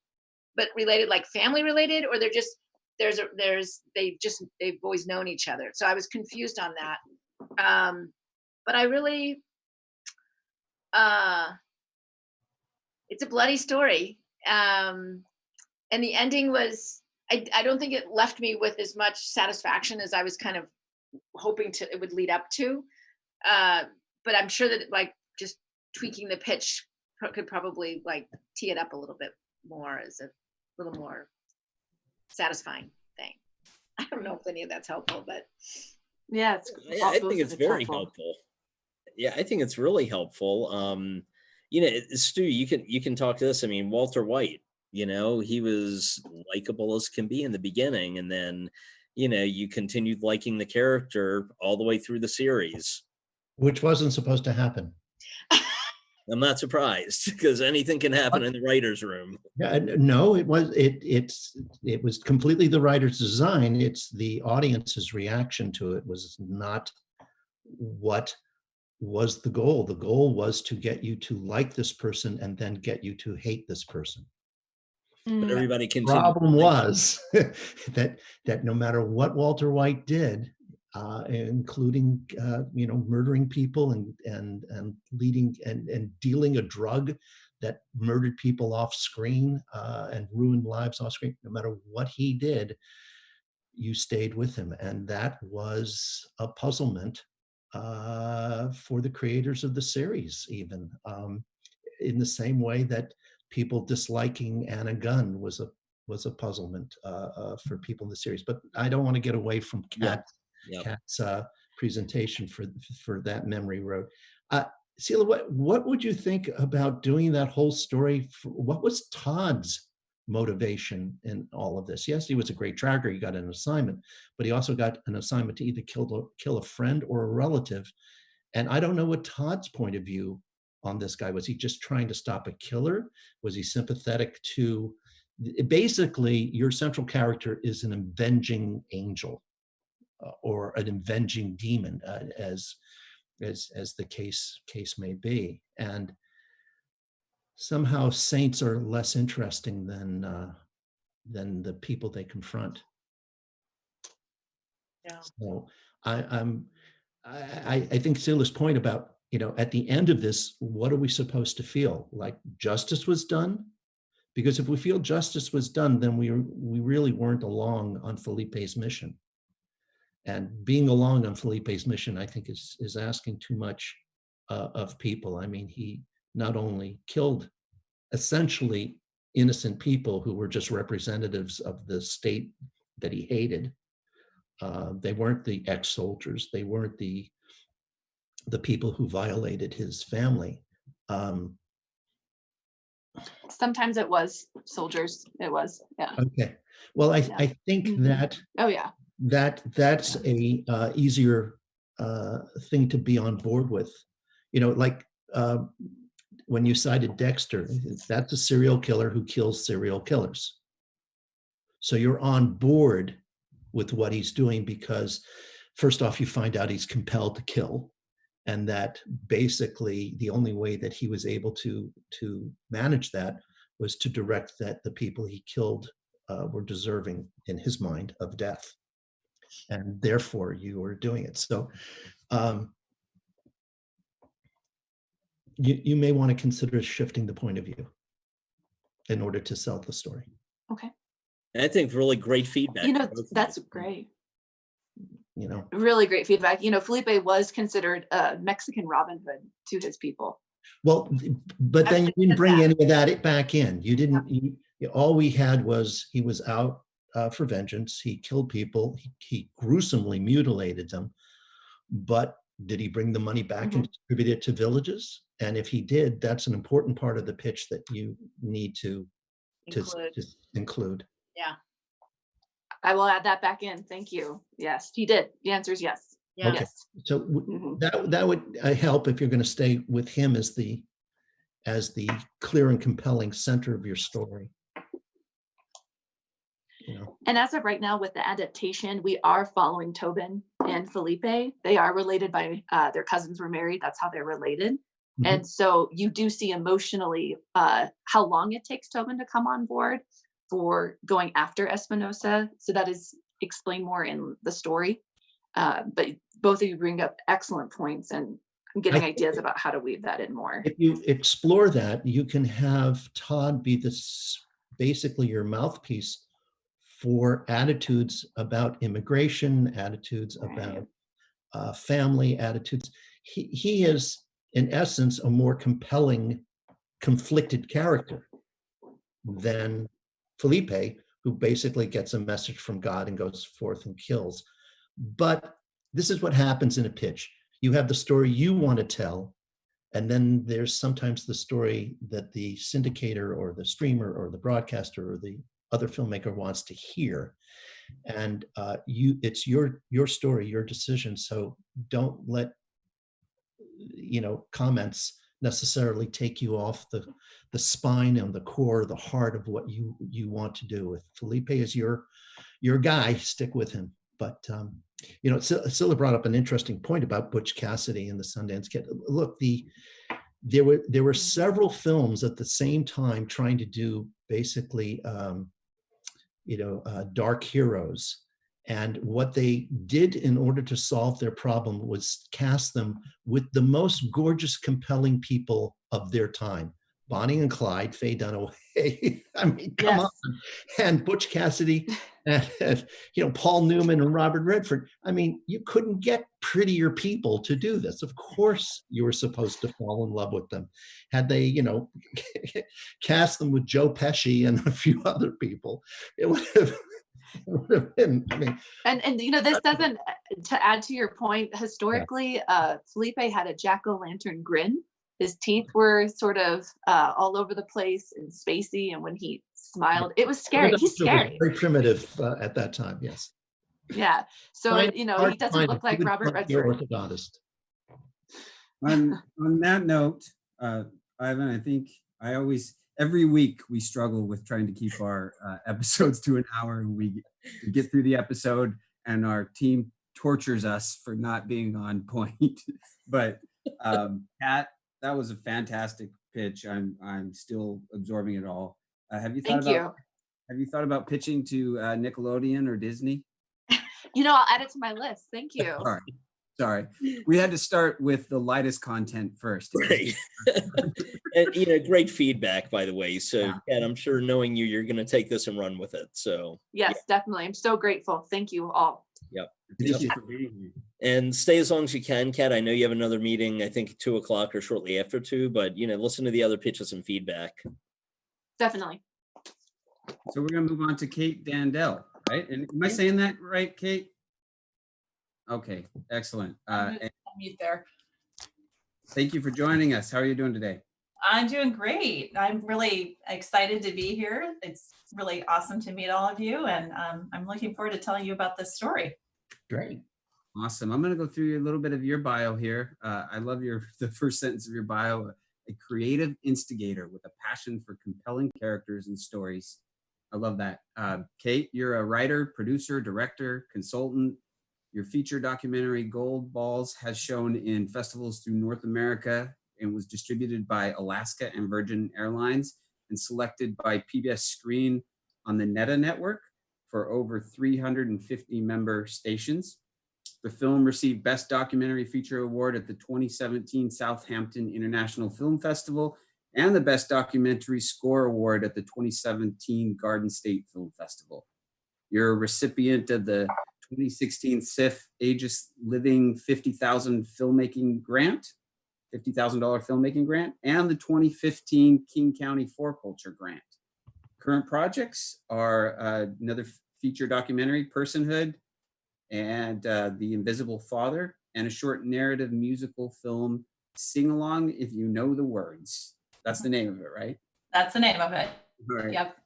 but related like family related, or they're just, they've always known each other. So I was confused on that. But I really, it's a bloody story. And the ending was, I don't think it left me with as much satisfaction as I was kind of hoping it would lead up to. But I'm sure that like just tweaking the pitch could probably like tee it up a little bit more as a little more satisfying thing. I don't know if any of that's helpful, but yeah, I think it's very helpful. Yeah, I think it's really helpful. You know, Stu, you can talk to this. I mean, Walter White, you know, he was likable as can be in the beginning, and then, you know, you continued liking the character all the way through the series. Which wasn't supposed to happen. I'm not surprised, because anything can happen in the writer's room. Yeah, no, it was completely the writer's design. It's the audience's reaction to it was not what was the goal. The goal was to get you to like this person and then get you to hate this person. But everybody continued. The problem was that no matter what Walter White did, including you know, murdering people and leading and dealing a drug that murdered people off screen and ruined lives off screen, no matter what he did, you stayed with him. And that was a puzzlement for the creators of the series, even in the same way that people disliking Anna Gunn was a puzzlement for people in the series. But I don't want to get away from Kat's presentation for that memory road. Sheila, what would you think about doing that whole story? What was Todd's motivation in all of this? Yes, he was a great tracker. He got an assignment, but he also got an assignment to either kill a friend or a relative. And I don't know what Todd's point of view on this guy was. He just trying to stop a killer? Was he sympathetic to? Basically, your central character is an avenging angel or an avenging demon, as the case may be. And somehow saints are less interesting than the people they confront. Yeah. So I think Sheila's point about, you know, at the end of this, what are we supposed to feel? Like justice was done? Because if we feel justice was done, then we really weren't along on Felipe's mission. And being along on Felipe's mission, I think, is asking too much of people. I mean, he not only killed essentially innocent people who were just representatives of the state that he hated. They weren't the ex-soldiers. They weren't the people who violated his family. Sometimes it was soldiers. It was, yeah. Okay. Well, I think that. Oh yeah. That's a easier thing to be on board with. You know, like when you cited Dexter, that's a serial killer who kills serial killers. So you're on board with what he's doing because, first off, you find out he's compelled to kill, and that basically the only way that he was able to manage that was to direct that the people he killed were deserving, in his mind, of death. And therefore you were doing it. So you may want to consider shifting the point of view in order to sell the story. Okay. I think really great feedback. You know, that's great. you know. Really great feedback. You know, Felipe was considered a Mexican Robin Hood to his people. Well, but then you didn't bring any of that back in. You didn't, all we had was he was out for vengeance. He killed people. He gruesomely mutilated them. But did he bring the money back and distribute it to villages? And if he did, that's an important part of the pitch that you need to include. Yeah. I will add that back in. Thank you. Yes, he did. The answer is yes. Yeah. Okay. Yes. So that would help if you're going to stay with him as the clear and compelling center of your story. You know. And as of right now, with the adaptation, we are following Tobin and Felipe. They are related by their cousins were married. That's how they're related. And so you do see emotionally how long it takes Tobin to come on board for going after Espinosa. So that is explained more in the story. But both of you bring up excellent points, and I'm getting ideas about how to weave that in more. If you explore that, you can have Todd be basically your mouthpiece for attitudes about immigration, attitudes about family, attitudes. He is, in essence, a more compelling, conflicted character than Felipe, who basically gets a message from God and goes forth and kills. But this is what happens in a pitch. You have the story you want to tell, and then there's sometimes the story that the syndicator or the streamer or the broadcaster or the other filmmaker wants to hear. And it's your story, your decision. So don't let comments necessarily take you off the spine and the core, the heart of what you want to do. If Felipe is your guy, stick with him. But Scylla brought up an interesting point about Butch Cassidy and the Sundance Kid. Look, there were several films at the same time trying to do basically dark heroes. And what they did in order to solve their problem was cast them with the most gorgeous, compelling people of their time. Bonnie and Clyde, Faye Dunaway. I mean, come on. And Butch Cassidy, and Paul Newman and Robert Redford. I mean, you couldn't get prettier people to do this. Of course, you were supposed to fall in love with them. Had they, cast them with Joe Pesci and a few other people, it would have been, I mean, and this doesn't, to add to your point, historically, Felipe had a jack-o'-lantern grin. His teeth were sort of all over the place and spacey, and when he smiled, it was scary. He's scary. Very primitive at that time, yes. Yeah. So he doesn't look like Robert Redford. Orthodontist. On that note, Ivan, I think every week we struggle with trying to keep our episodes to an hour, and we get through the episode and our team tortures us for not being on point. But Kat, that was a fantastic pitch. I'm still absorbing it all. Have you thought about pitching to Nickelodeon or Disney? I'll add it to my list. Thank you. Sorry. We had to start with the lightest content first. Right. And, great feedback, by the way. So, Kat, I'm sure knowing you're going to take this and run with it. So, yes, definitely. I'm so grateful. Thank you all. Yep. Thank you for being here. And stay as long as you can, Kat. I know you have another meeting, I think 2:00 or shortly after 2, but, listen to the other pitches and feedback. Definitely. So we're going to move on to Kate Dandel, right? And am I saying that right, Kate? Okay, excellent. Mute there. Thank you for joining us. How are you doing today? I'm doing great. I'm really excited to be here. It's really awesome to meet all of you, and I'm looking forward to telling you about this story. Great. Awesome. I'm going to go through a little bit of your bio here. I love the first sentence of your bio, a creative instigator with a passion for compelling characters and stories. I love that. Kate, you're a writer, producer, director, consultant. Your feature documentary, Gold Balls, has shown in festivals through North America and was distributed by Alaska and Virgin Airlines and selected by PBS Screen on the Neta network for over 350 member stations. The film received Best Documentary Feature Award at the 2017 Southampton International Film Festival and the Best Documentary Score Award at the 2017 Garden State Film Festival. You're a recipient of the 2016 SIF Aegis Living $50,000 filmmaking grant, $50,000 filmmaking grant, and the 2015 King County For Culture grant. Current projects are another feature documentary, Personhood, and The Invisible Father, and a short narrative musical film, Sing Along If You Know the Words. That's the name of it, right? That's the name of it. All right. Yep.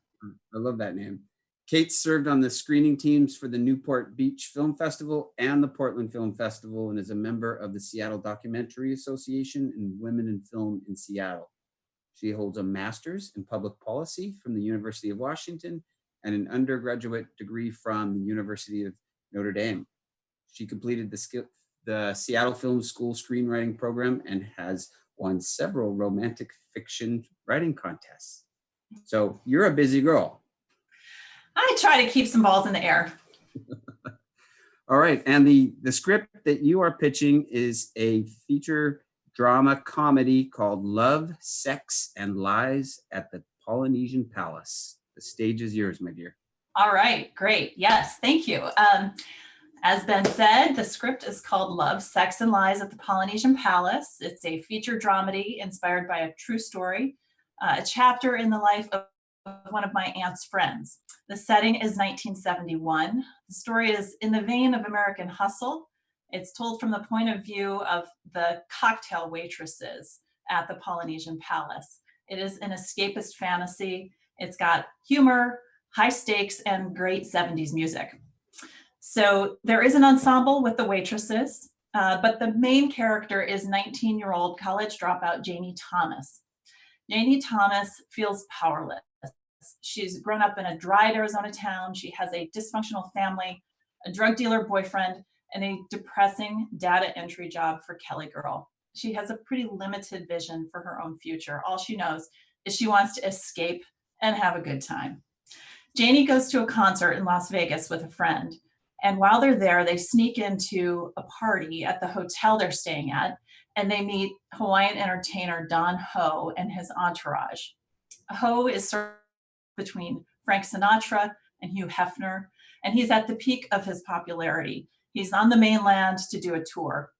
I love that name. Kate served on the screening teams for the Newport Beach Film Festival and the Portland Film Festival, and is a member of the Seattle Documentary Association and Women in Film in Seattle. She holds a master's in public policy from the University of Washington and an undergraduate degree from the University of Notre Dame. She completed the Seattle Film School screenwriting program and has won several romantic fiction writing contests. So you're a busy girl. I try to keep some balls in the air. All right, and the script that you are pitching is a feature drama comedy called Love, Sex, and Lies at the Polynesian Palace. The stage is yours, my dear. All right, great. Yes, thank you. As Ben said, the script is called Love, Sex, and Lies at the Polynesian Palace. It's a feature dramedy inspired by a true story, a chapter in the life of one of my aunt's friends. The setting is 1971. The story is in the vein of American Hustle. It's told from the point of view of the cocktail waitresses at the Polynesian Palace. It is an escapist fantasy. It's got humor, high stakes, and great 70s music. So there is an ensemble with the waitresses, but the main character is 19-year-old college dropout Janie Thomas. Janie Thomas feels powerless. She's grown up in a dry Arizona town. She has a dysfunctional family, a drug dealer boyfriend, and a depressing data entry job for Kelly Girl. She has a pretty limited vision for her own future. All she knows is she wants to escape and have a good time. Janie goes to a concert in Las Vegas with a friend. And while they're there, they sneak into a party at the hotel they're staying at, and they meet Hawaiian entertainer Don Ho and his entourage. Ho is sort of between Frank Sinatra and Hugh Hefner, and he's at the peak of his popularity. He's on the mainland to do a tour.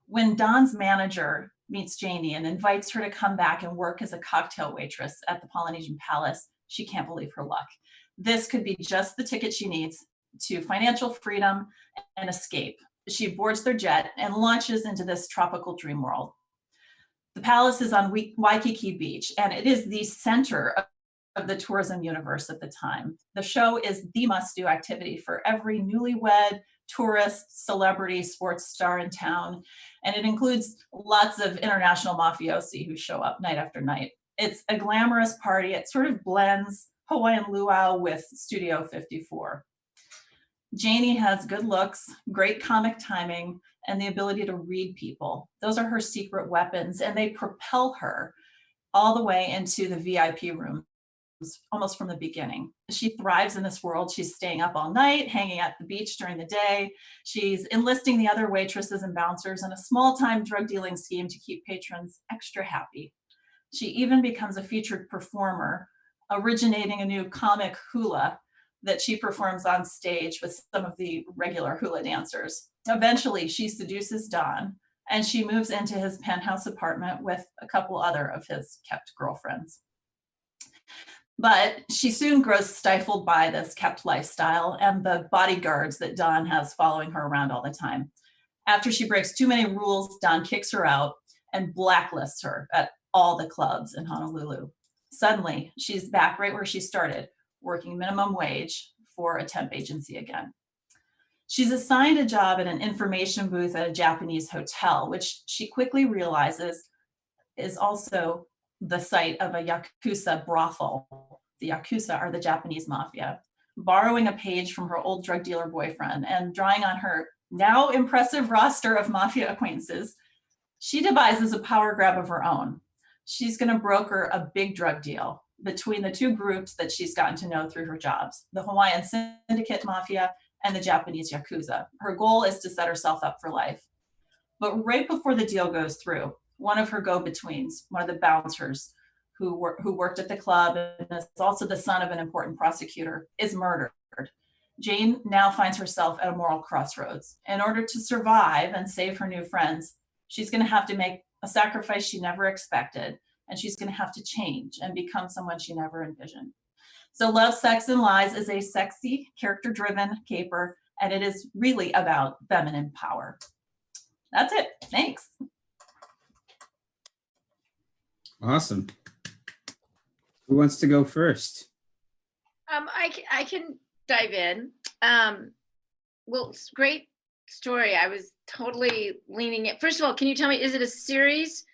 When Don's manager meets Janie and invites her to come back and work as a cocktail waitress at the Polynesian Palace, she can't believe her luck. This could be just the ticket she needs to financial freedom and escape. She boards their jet and launches into this tropical dream world. The palace is on Waikiki Beach, and it is the center of the tourism universe at the time. The show is the must-do activity for every newlywed, tourist, celebrity, sports star in town, and it includes lots of international mafiosi who show up night after night. It's a glamorous party. It sort of blends Hawaiian luau with Studio 54. Janie has good looks, great comic timing, and the ability to read people. Those are her secret weapons, and they propel her all the way into the VIP rooms almost from the beginning. She thrives in this world. She's staying up all night, hanging at the beach during the day. She's enlisting the other waitresses and bouncers in a small-time drug dealing scheme to keep patrons extra happy. She even becomes a featured performer, originating a new comic hula that she performs on stage with some of the regular hula dancers. Eventually, she seduces Don, and she moves into his penthouse apartment with a couple other of his kept girlfriends. But she soon grows stifled by this kept lifestyle and the bodyguards that Don has following her around all the time. After she breaks too many rules, Don kicks her out and blacklists her at all the clubs in Honolulu. Suddenly, she's back right where she started, working minimum wage for a temp agency again. She's assigned a job at an information booth at a Japanese hotel, which she quickly realizes is also the site of a Yakuza brothel. The Yakuza are the Japanese mafia. Borrowing a page from her old drug dealer boyfriend and drawing on her now impressive roster of mafia acquaintances, she devises a power grab of her own. She's going to broker a big drug deal between the two groups that she's gotten to know through her jobs, the Hawaiian Syndicate Mafia and the Japanese Yakuza. Her goal is to set herself up for life. But right before the deal goes through, one of her go-betweens, one of the bouncers who worked at the club and is also the son of an important prosecutor, is murdered. Jane now finds herself at a moral crossroads. In order to survive and save her new friends, she's going to have to make a sacrifice she never expected, and she's going to have to change and become someone she never envisioned. So Love, Sex, and Lies is a sexy, character-driven caper, and it is really about feminine power. That's it. Thanks. Awesome. Who wants to go first? I can dive in. Well, it's a great story. I was totally leaning it. First of all, can you tell me, is it a series?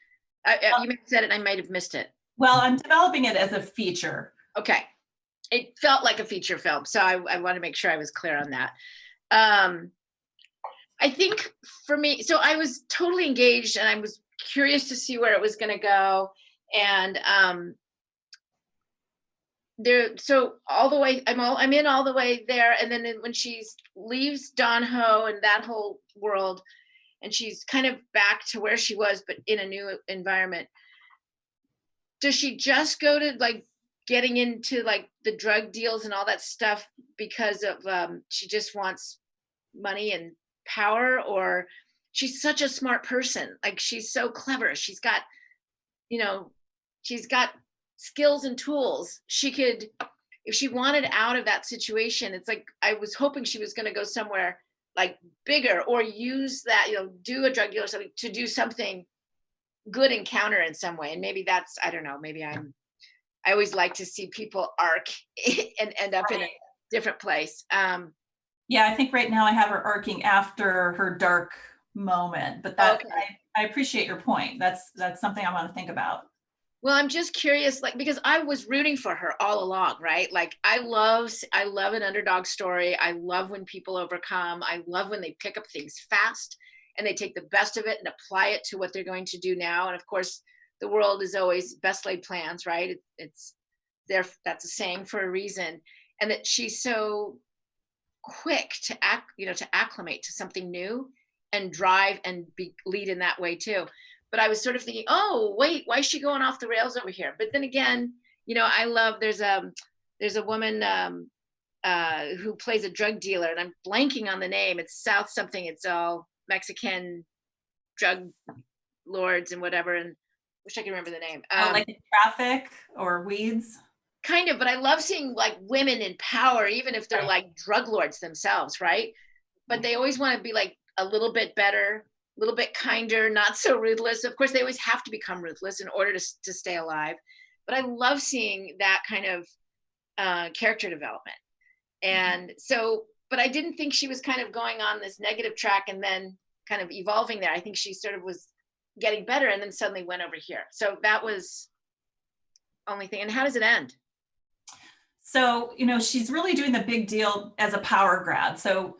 You may have said it and I might have missed it. Well, I'm developing it as a feature. Okay. It felt like a feature film, so I want to make sure I was clear on that. I think for me, so I was totally engaged and I was curious to see where it was going to go. And so all the way, I'm in all the way there. And then when she leaves Don Ho and that whole world, and she's kind of back to where she was, but in a new environment, does she just go to like getting into like the drug deals and all that stuff because of she just wants money and power? Or she's such a smart person, like she's so clever, she's got skills and tools. She could, if she wanted out of that situation, it's like I was hoping she was going to go somewhere like bigger, or use that, do a drug deal or something to do something good and counter in some way. And maybe that's, I don't know, maybe I always like to see people arc and end up in a different place. Yeah, I think right now I have her arcing after her dark moment, but that okay. I appreciate your point. That's something I want to think about. Well, I'm just curious, like, because I was rooting for her all along, right? Like, I love an underdog story. I love when people overcome. I love when they pick up things fast and they take the best of it and apply it to what they're going to do now. And of course, the world is always best laid plans, right? It's there. That's a saying for a reason. And that she's so quick to acclimate to something new and drive and lead in that way too. But I was sort of thinking, oh, wait, why is she going off the rails over here? But then again, I love, there's a woman who plays a drug dealer, and I'm blanking on the name. It's South something. It's all Mexican drug lords and whatever. And wish I could remember the name. Like Traffic or Weeds? Kind of, but I love seeing like women in power, even if they're like drug lords themselves, right? But they always want to be like a little bit better, a little bit kinder, not so ruthless. Of course, they always have to become ruthless in order to stay alive. But I love seeing that kind of character development. And so, but I didn't think she was kind of going on this negative track and then kind of evolving there. I think she sort of was getting better and then suddenly went over here. So that was only thing. And how does it end? So, she's really doing the big deal as a power grab. So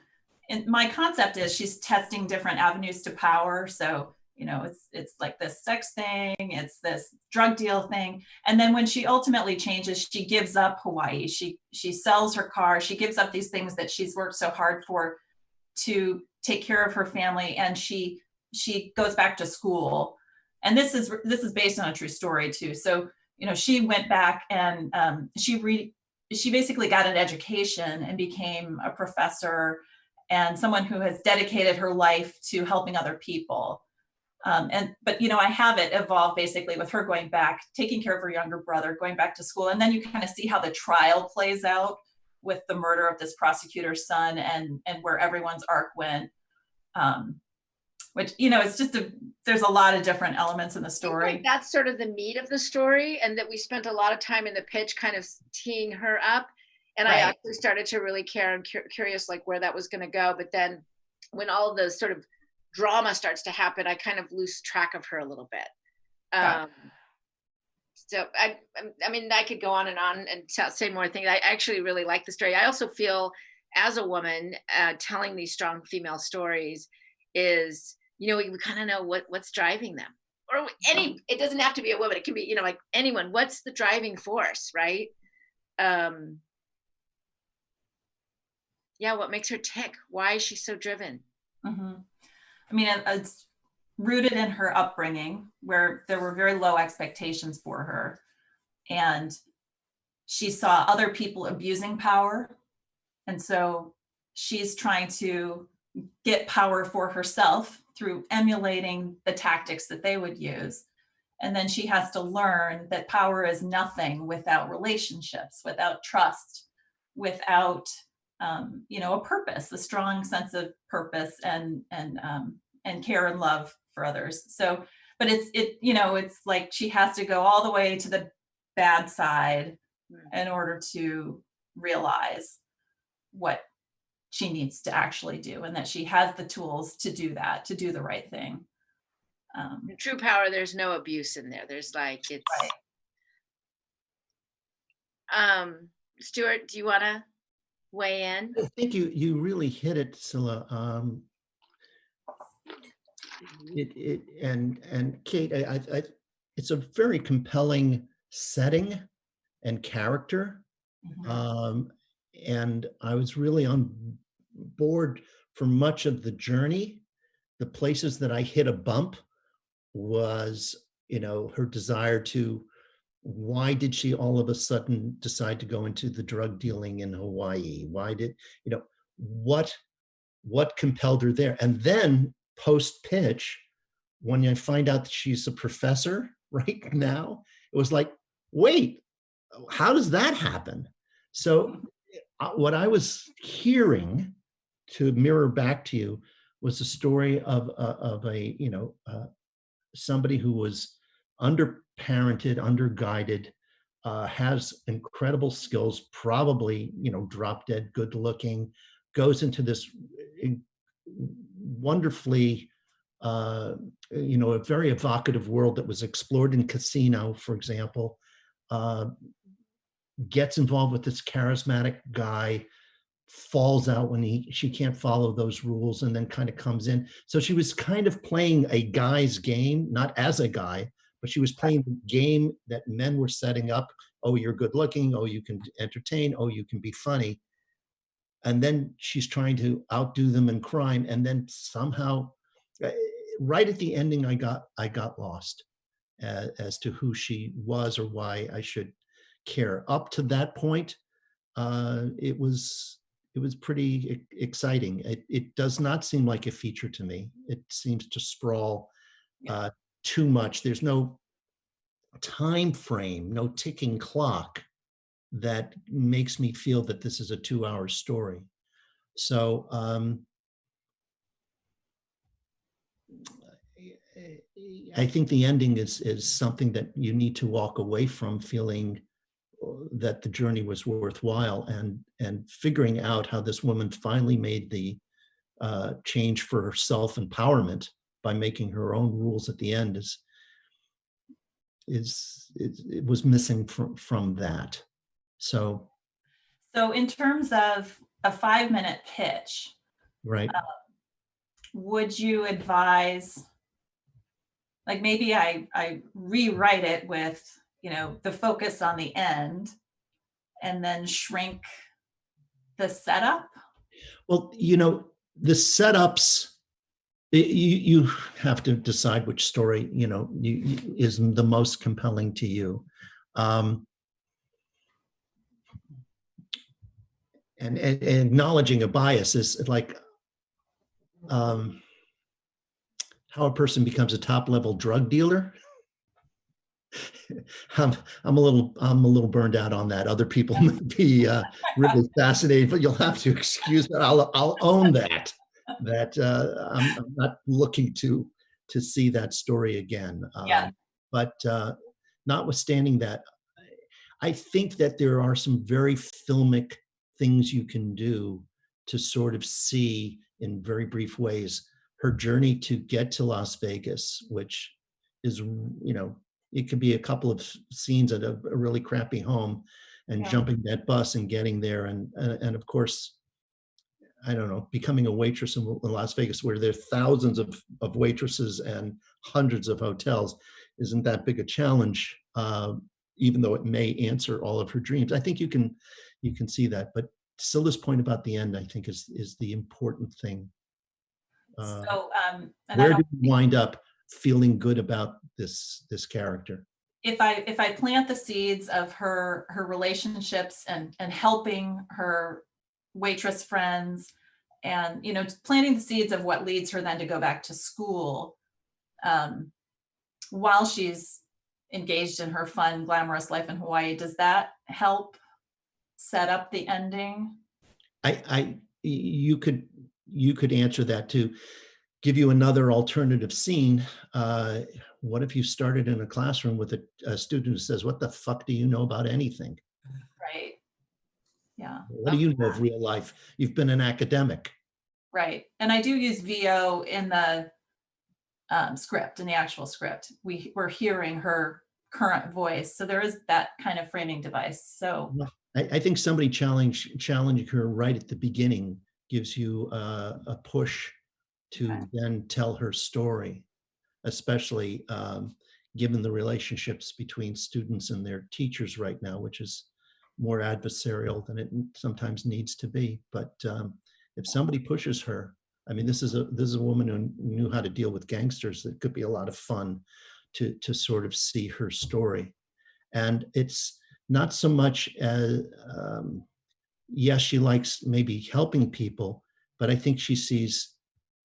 my concept is she's testing different avenues to power. So, it's like this sex thing, it's this drug deal thing. And then when she ultimately changes, she gives up Hawaii. She sells her car. She gives up these things that she's worked so hard for to take care of her family. And she goes back to school. And this is based on a true story too. So, she went back and she basically got an education and became a professor and someone who has dedicated her life to helping other people. But I have it evolve basically with her going back, taking care of her younger brother, going back to school. And then you kind of see how the trial plays out with the murder of this prosecutor's son and where everyone's arc went. Which, it's just there's a lot of different elements in the story. Like that's sort of the meat of the story, and that we spent a lot of time in the pitch kind of teeing her up. And right. I actually started to really care and curious like where that was going to go. But then when all the sort of drama starts to happen, I kind of lose track of her a little bit. So I mean, I could go on and say more things. I actually really like the story. I also feel as a woman telling these strong female stories is, we kind of know what's driving them, or it doesn't have to be a woman. It can be, like anyone. What's the driving force, right? What makes her tick? Why is she so driven? Mm-hmm. I mean, it's rooted in her upbringing where there were very low expectations for her. And she saw other people abusing power And so she's trying to get power for herself through emulating the tactics that they would use. And then she has to learn that power is nothing without relationships, without trust, without a purpose, a strong sense of purpose and care and love for others. So, but it's like she has to go all the way to the bad side in order to realize what she needs to actually do, and that she has the tools to do that, to do the right thing. In true power, there's no abuse in there. There's like, it's right. Stewart, do you want to weigh in? I think you really hit it, Scylla. And Kate, it's a very compelling setting and character. And I was really on board for much of the journey. The places that I hit a bump was, her desire to, why did she all of a sudden decide to go into the drug dealing in Hawaii? Why did, what compelled her there? And then post pitch, when I find out that she's a professor right now, it was like, wait, how does that happen? So what I was hearing, to mirror back to you, was a story of somebody who was underparented, underguided, has incredible skills, probably, drop dead good looking, goes into this wonderfully, a very evocative world that was explored in Casino, for example, gets involved with this charismatic guy, falls out when she can't follow those rules, and then kind of comes in. So she was kind of playing a guy's game, not as a guy, but she was playing the game that men were setting up. Oh, you're good looking. Oh, you can entertain. Oh, you can be funny. And then she's trying to outdo them in crime. And then somehow, right at the ending, I got lost as to who she was or why I should care. Up to that point, it was pretty exciting. It does not seem like a feature to me. It seems to sprawl too much. There's no time frame, no ticking clock that makes me feel that this is a 2-hour story. So I think the ending is something that you need to walk away from feeling that the journey was worthwhile, and figuring out how this woman finally made the change for her self-empowerment by making her own rules at the end it was missing from that. So in terms of a 5-minute pitch, right, would you advise, like, maybe I rewrite it with, the focus on the end, and then shrink the setup? Well, the setups, you have to decide which story, is the most compelling to you. And acknowledging a bias is like how a person becomes a top-level drug dealer. I'm a little burned out on that. Other people may be really fascinated, but you'll have to excuse that. I'll own that. I'm not looking to see that story again. But notwithstanding that, I think that there are some very filmic things you can do to sort of see in very brief ways her journey to get to Las Vegas, which is, it could be a couple of scenes at a really crappy home, and jumping that bus and getting there. And of course, I don't know, becoming a waitress in Las Vegas, where there are thousands of waitresses and hundreds of hotels, isn't that big a challenge, even though it may answer all of her dreams. I think you can see that. But Scylla's point about the end, I think, is the important thing. Where did you wind up feeling good about this character? If I plant the seeds of her relationships and helping her waitress friends, and, you know, planting the seeds of what leads her then to go back to school while she's engaged in her fun, glamorous life in Hawaii. Does that help set up the ending? You could answer that too. Give you another alternative scene. What if you started in a classroom with a student who says, "What the fuck do you know about anything?" Right. Yeah. What do you know of real life? You've been an academic. Right. And I do use VO in the script, in the actual script. We're hearing her current voice. So there is that kind of framing device. So I think somebody challenging her right at the beginning gives you a push to then tell her story, especially given the relationships between students and their teachers right now, which is more adversarial than it sometimes needs to be. But if somebody pushes her, I mean, this is a woman who knew how to deal with gangsters. It could be a lot of fun to sort of see her story. And it's not so much as, yes, she likes maybe helping people, but I think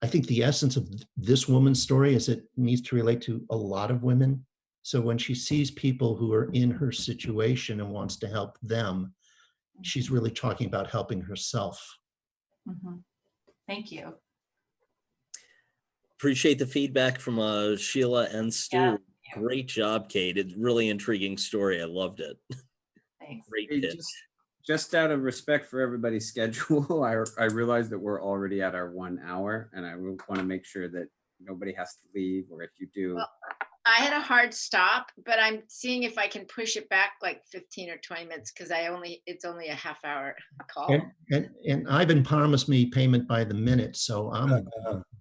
I think the essence of this woman's story is it needs to relate to a lot of women. So when she sees people who are in her situation and wants to help them, she's really talking about helping herself. mm-hmm. Thank you. Appreciate the feedback from Sheila and Stewart. Yeah, great job, Kate. It's a really intriguing story. I loved it. Thanks. Great Hey, pitch. just out of respect for everybody's schedule, I realize that we're already at our 1 hour, and I want to make sure that nobody has to leave, or if you do. Well, I had a hard stop, but I'm seeing if I can push it back like 15 or 20 minutes because it's only a half-hour call. And Ivan promised me payment by the minute, so I'm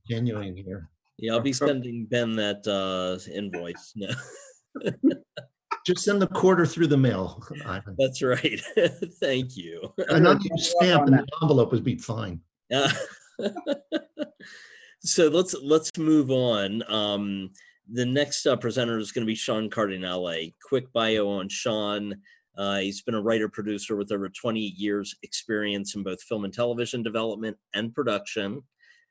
continuing here. Yeah, I'll be sending Ben that invoice. No. Just send the quarter through the mail, Ivan. That's right. Thank you. An onion stamp in the envelope would be fine. So let's move on. The next presenter is going to be Sean Cardinale. Quick bio on Sean. He's been a writer-producer with over 20 years experience in both film and television development and production.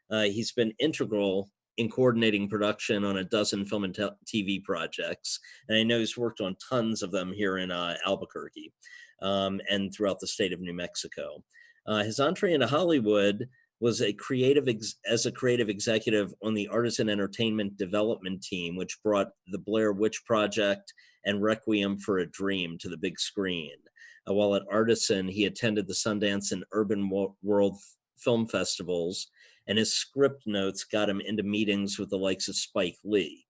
He's been integral in coordinating production on a dozen film and TV projects. And I know he's worked on tons of them here in Albuquerque and throughout the state of New Mexico. His entree into Hollywood was as a creative executive on the Artisan Entertainment Development Team, which brought the Blair Witch Project and Requiem for a Dream to the big screen. While at Artisan, he attended the Sundance and Urban World Film Festivals, and his script notes got him into meetings with the likes of Spike Lee.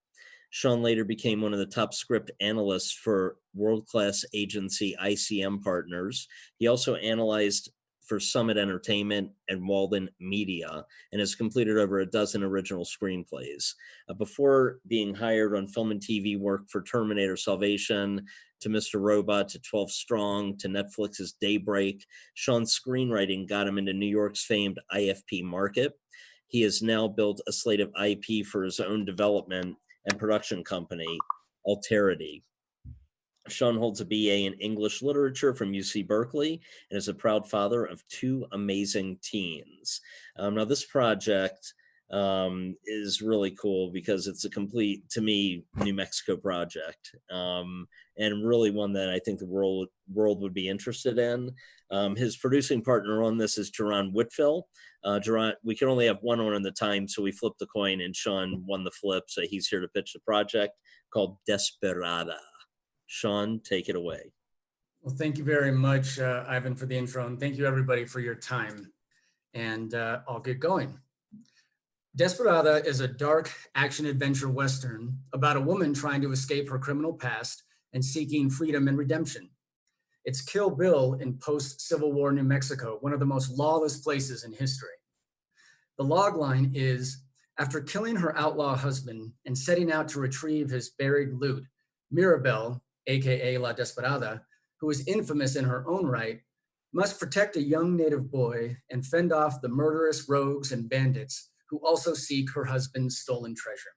Sean later became one of the top script analysts for world-class agency ICM Partners. He also analyzed for Summit Entertainment and Walden Media, and has completed over a dozen original screenplays. Before being hired on film and TV work for Terminator Salvation, to Mr. Robot, to 12 Strong, to Netflix's Daybreak, Sean's screenwriting got him into New York's famed IFP market. He has now built a slate of IP for his own development and production company, Alterity. Sean holds a BA in English Literature from UC Berkeley and is a proud father of 2 amazing teens. Now, this project is really cool because it's a complete, to me, New Mexico project, and really one that I think the world would be interested in. His producing partner on this is Jerron Whitfill. Jerron, we can only have one on at the time, so we flipped the coin, and Sean won the flip, so he's here to pitch the project called Desperado. Sean, take it away. Well, thank you very much, Ivan, for the intro, and thank you everybody for your time. And I'll get going. Desperado is a dark action-adventure Western about a woman trying to escape her criminal past and seeking freedom and redemption. It's Kill Bill in post-Civil War New Mexico, one of the most lawless places in history. The logline is, after killing her outlaw husband and setting out to retrieve his buried loot, Mirabel, aka La Desperada, who is infamous in her own right, must protect a young native boy and fend off the murderous rogues and bandits who also seek her husband's stolen treasure.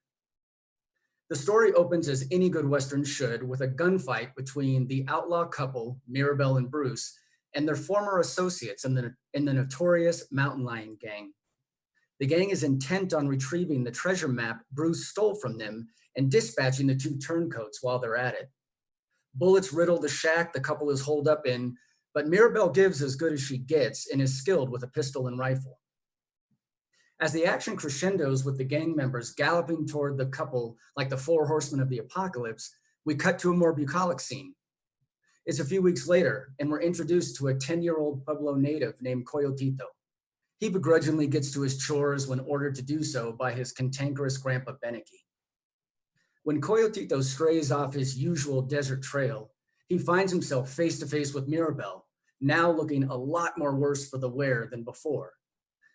The story opens as any good Western should, with a gunfight between the outlaw couple, Mirabel and Bruce, and their former associates in the notorious Mountain Lion gang. The gang is intent on retrieving the treasure map Bruce stole from them and dispatching the two turncoats while they're at it. Bullets riddle the shack the couple is holed up in, but Mirabelle gives as good as she gets and is skilled with a pistol and rifle. As the action crescendos with the gang members galloping toward the couple like the four horsemen of the apocalypse, we cut to a more bucolic scene. It's a few weeks later, and we're introduced to a 10-year-old Pueblo native named Coyotito. He begrudgingly gets to his chores when ordered to do so by his cantankerous grandpa Beneke. When Coyotito strays off his usual desert trail, he finds himself face to face with Mirabelle, now looking a lot more worse for the wear than before.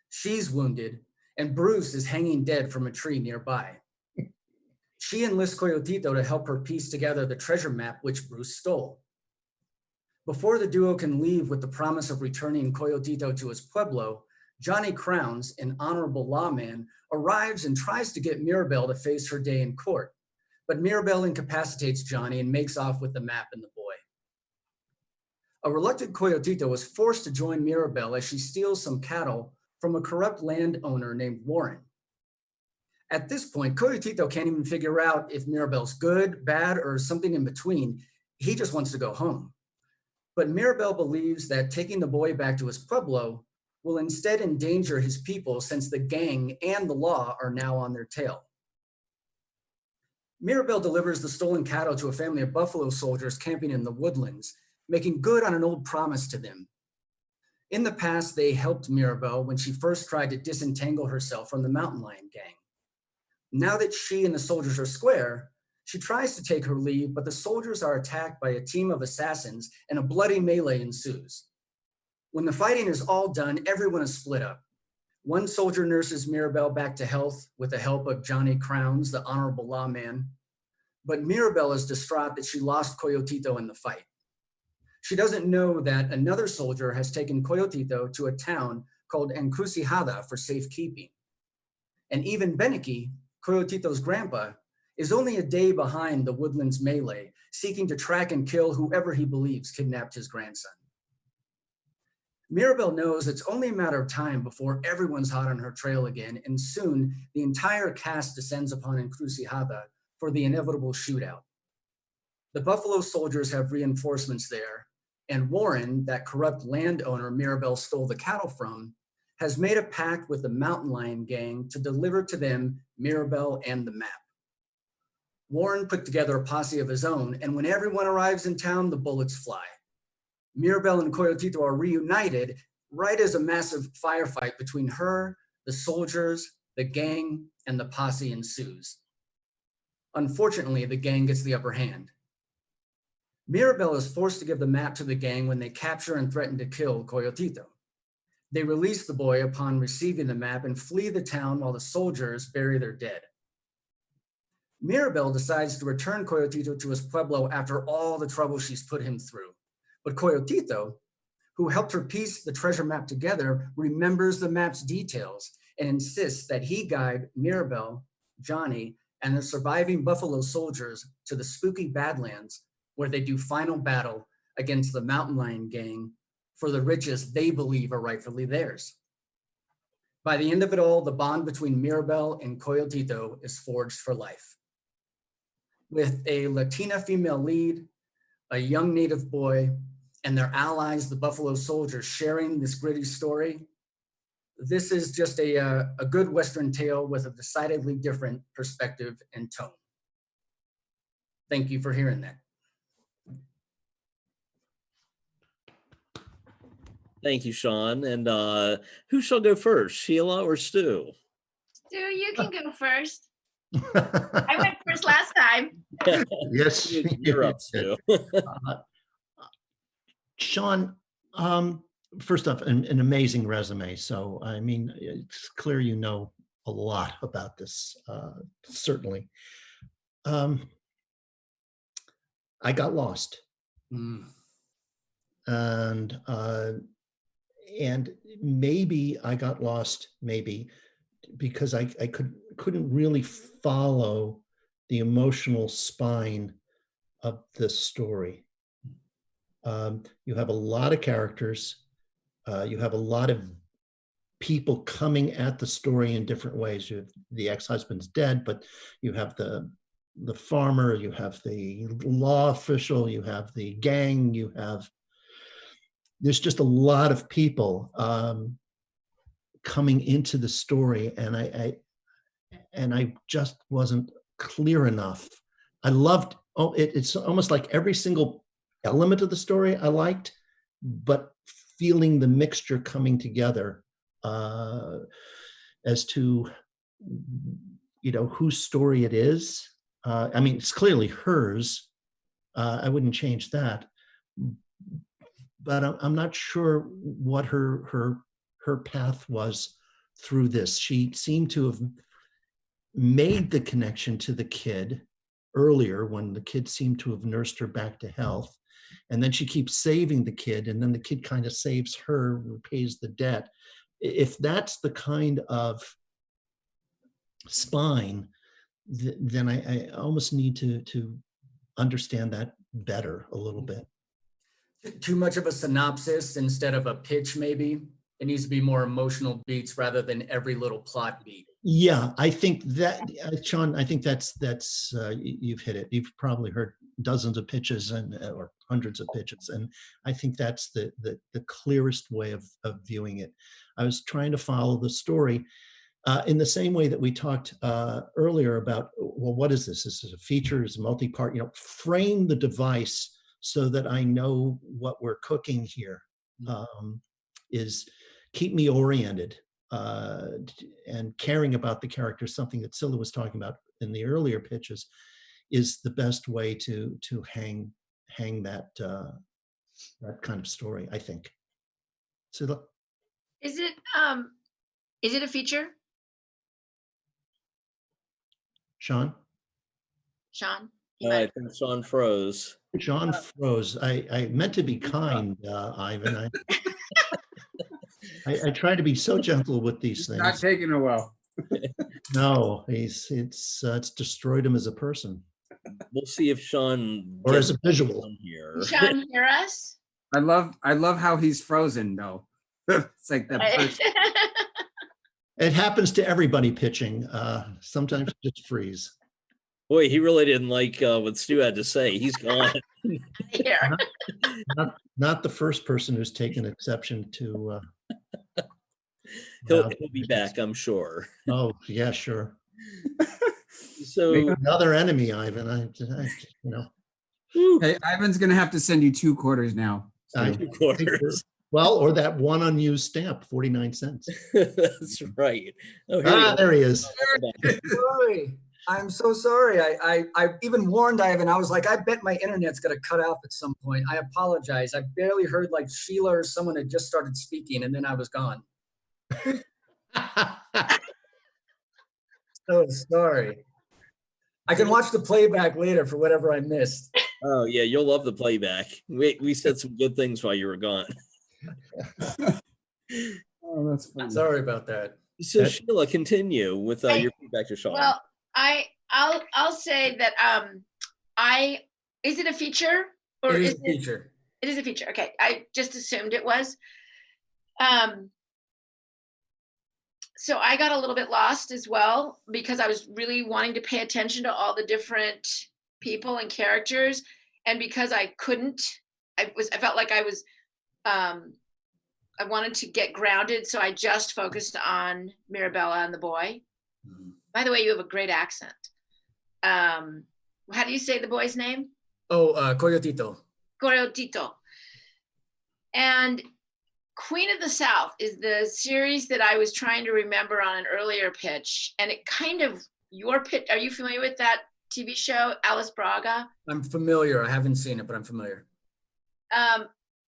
She's wounded, and Bruce is hanging dead from a tree nearby. She enlists Coyotito to help her piece together the treasure map which Bruce stole. Before the duo can leave with the promise of returning Coyotito to his pueblo, Johnny Crowns, an honorable lawman, arrives and tries to get Mirabelle to face her day in court. But Mirabelle incapacitates Johnny and makes off with the map and the boy. A reluctant Coyotito is forced to join Mirabelle as she steals some cattle from a corrupt landowner named Warren. At this point, Coyotito can't even figure out if Mirabelle's good, bad, or something in between. He just wants to go home. But Mirabelle believes that taking the boy back to his pueblo will instead endanger his people since the gang and the law are now on their tail. Mirabelle delivers the stolen cattle to a family of buffalo soldiers camping in the woodlands, making good on an old promise to them. In the past, they helped Mirabelle when she first tried to disentangle herself from the Mountain Lion gang. Now that she and the soldiers are square, she tries to take her leave, but the soldiers are attacked by a team of assassins and a bloody melee ensues. When the fighting is all done, everyone is split up. One soldier nurses Mirabelle back to health with the help of Johnny Crowns, the honorable lawman. But Mirabelle is distraught that she lost Coyotito in the fight. She doesn't know that another soldier has taken Coyotito to a town called Encrucijada for safekeeping. And even Beneke, Coyotito's grandpa, is only a day behind the woodlands melee, seeking to track and kill whoever he believes kidnapped his grandson. Mirabelle knows it's only a matter of time before everyone's hot on her trail again, and soon the entire cast descends upon Encrucijada for the inevitable shootout. The Buffalo soldiers have reinforcements there, and Warren, that corrupt landowner Mirabelle stole the cattle from, has made a pact with the Mountain Lion gang to deliver to them Mirabelle and the map. Warren put together a posse of his own, and when everyone arrives in town, the bullets fly. Mirabelle and Coyotito are reunited right as a massive firefight between her, the soldiers, the gang, and the posse ensues. Unfortunately, the gang gets the upper hand. Mirabelle is forced to give the map to the gang when they capture and threaten to kill Coyotito. They release the boy upon receiving the map and flee the town while the soldiers bury their dead. Mirabelle decides to return Coyotito to his pueblo after all the trouble she's put him through. But Coyotito, who helped her piece the treasure map together, remembers the map's details and insists that he guide Mirabelle, Johnny, and the surviving Buffalo soldiers to the spooky Badlands, where they do final battle against the Mountain Lion gang for the riches they believe are rightfully theirs. By the end of it all, the bond between Mirabelle and Coyotito is forged for life. With a Latina female lead, a young native boy, and their allies, the Buffalo soldiers, sharing this gritty story, this is just a good Western tale with a decidedly different perspective and tone. Thank you for hearing that. Thank you, Sean. And who shall go first, Sheila or Stu? Stu, you can go first. I went first last time. Yes, you're up, Stu. Sean, first off, an amazing resume. So, I mean, it's clear you know a lot about this, certainly. I got lost. And maybe I got lost, because I couldn't really follow the emotional spine of this story. You have a lot of characters. You have a lot of people coming at the story in different ways. You have the ex-husband's dead, but you have the farmer, you have the law official, you have the gang, there's just a lot of people coming into the story, and I just wasn't clear enough. I loved, it's almost like every single element of the story I liked, but feeling the mixture coming together as to, whose story it is. I mean, it's clearly hers. I wouldn't change that, but I'm not sure what her path was through this. She seemed to have made the connection to the kid earlier when the kid seemed to have nursed her back to health. And then she keeps saving the kid, and then the kid kind of saves her, repays the debt. If that's the kind of spine, then I almost need to understand that better a little bit. Too much of a synopsis instead of a pitch, maybe? It needs to be more emotional beats rather than every little plot beat. Yeah, I think that, Sean, I think that's you've hit it. You've probably heard dozens of pitches or hundreds of pitches, and I think that's the clearest way of viewing it. I was trying to follow the story in the same way that we talked earlier about, well, what is this? This is a feature, it's a multi-part, frame the device so that I know what we're cooking here. Is keep me oriented. And caring about the character, something that Scylla was talking about in the earlier pitches, is the best way to hang that kind of story, I think. Scylla? Is it a feature? Sean? Sean? I think Sean froze. Sean froze. I meant to be kind, Ivan. I try to be so gentle with these things. Not taking it well. No, it's destroyed him as a person. We'll see if Sean or as a visual here. Can Sean hear us? I love how he's frozen though. It's like that person. It happens to everybody pitching. Sometimes you just freeze. Boy, he really didn't like what Stu had to say. He's gone. Here. Not the first person who's taken exception to. He'll be back, I'm sure. Oh yeah, sure. So another enemy, Ivan. Hey, Ivan's gonna have to send you 2 quarters now. So. 2 quarters. Well, or that one unused stamp, 49 cents. That's right. Oh, there he is. Sorry. I'm so sorry. I even warned Ivan. I was like, I bet my internet's gonna cut off at some point. I apologize. I barely heard, like, Sheila or someone had just started speaking, and then I was gone. So sorry. I can watch the playback later for whatever I missed. Oh yeah, you'll love the playback. We said some good things while you were gone. Oh, that's funny. Sorry about that. So Sheila, continue with your feedback to Sean. Well, I'll say that is it a feature or It is a feature. It is a feature. Okay, I just assumed it was. So I got a little bit lost as well because I was really wanting to pay attention to all the different people and characters, and because I couldn't, I felt like I was, I wanted to get grounded, so I just focused on Mirabella and the boy. Mm-hmm. By the way, you have a great accent. How do you say the boy's name? Oh, Coyotito. Coyotito. And Queen of the South is the series that I was trying to remember on an earlier pitch. And it kind of, your pitch, are you familiar with that TV show, Alice Braga? I'm familiar. I haven't seen it, but I'm familiar.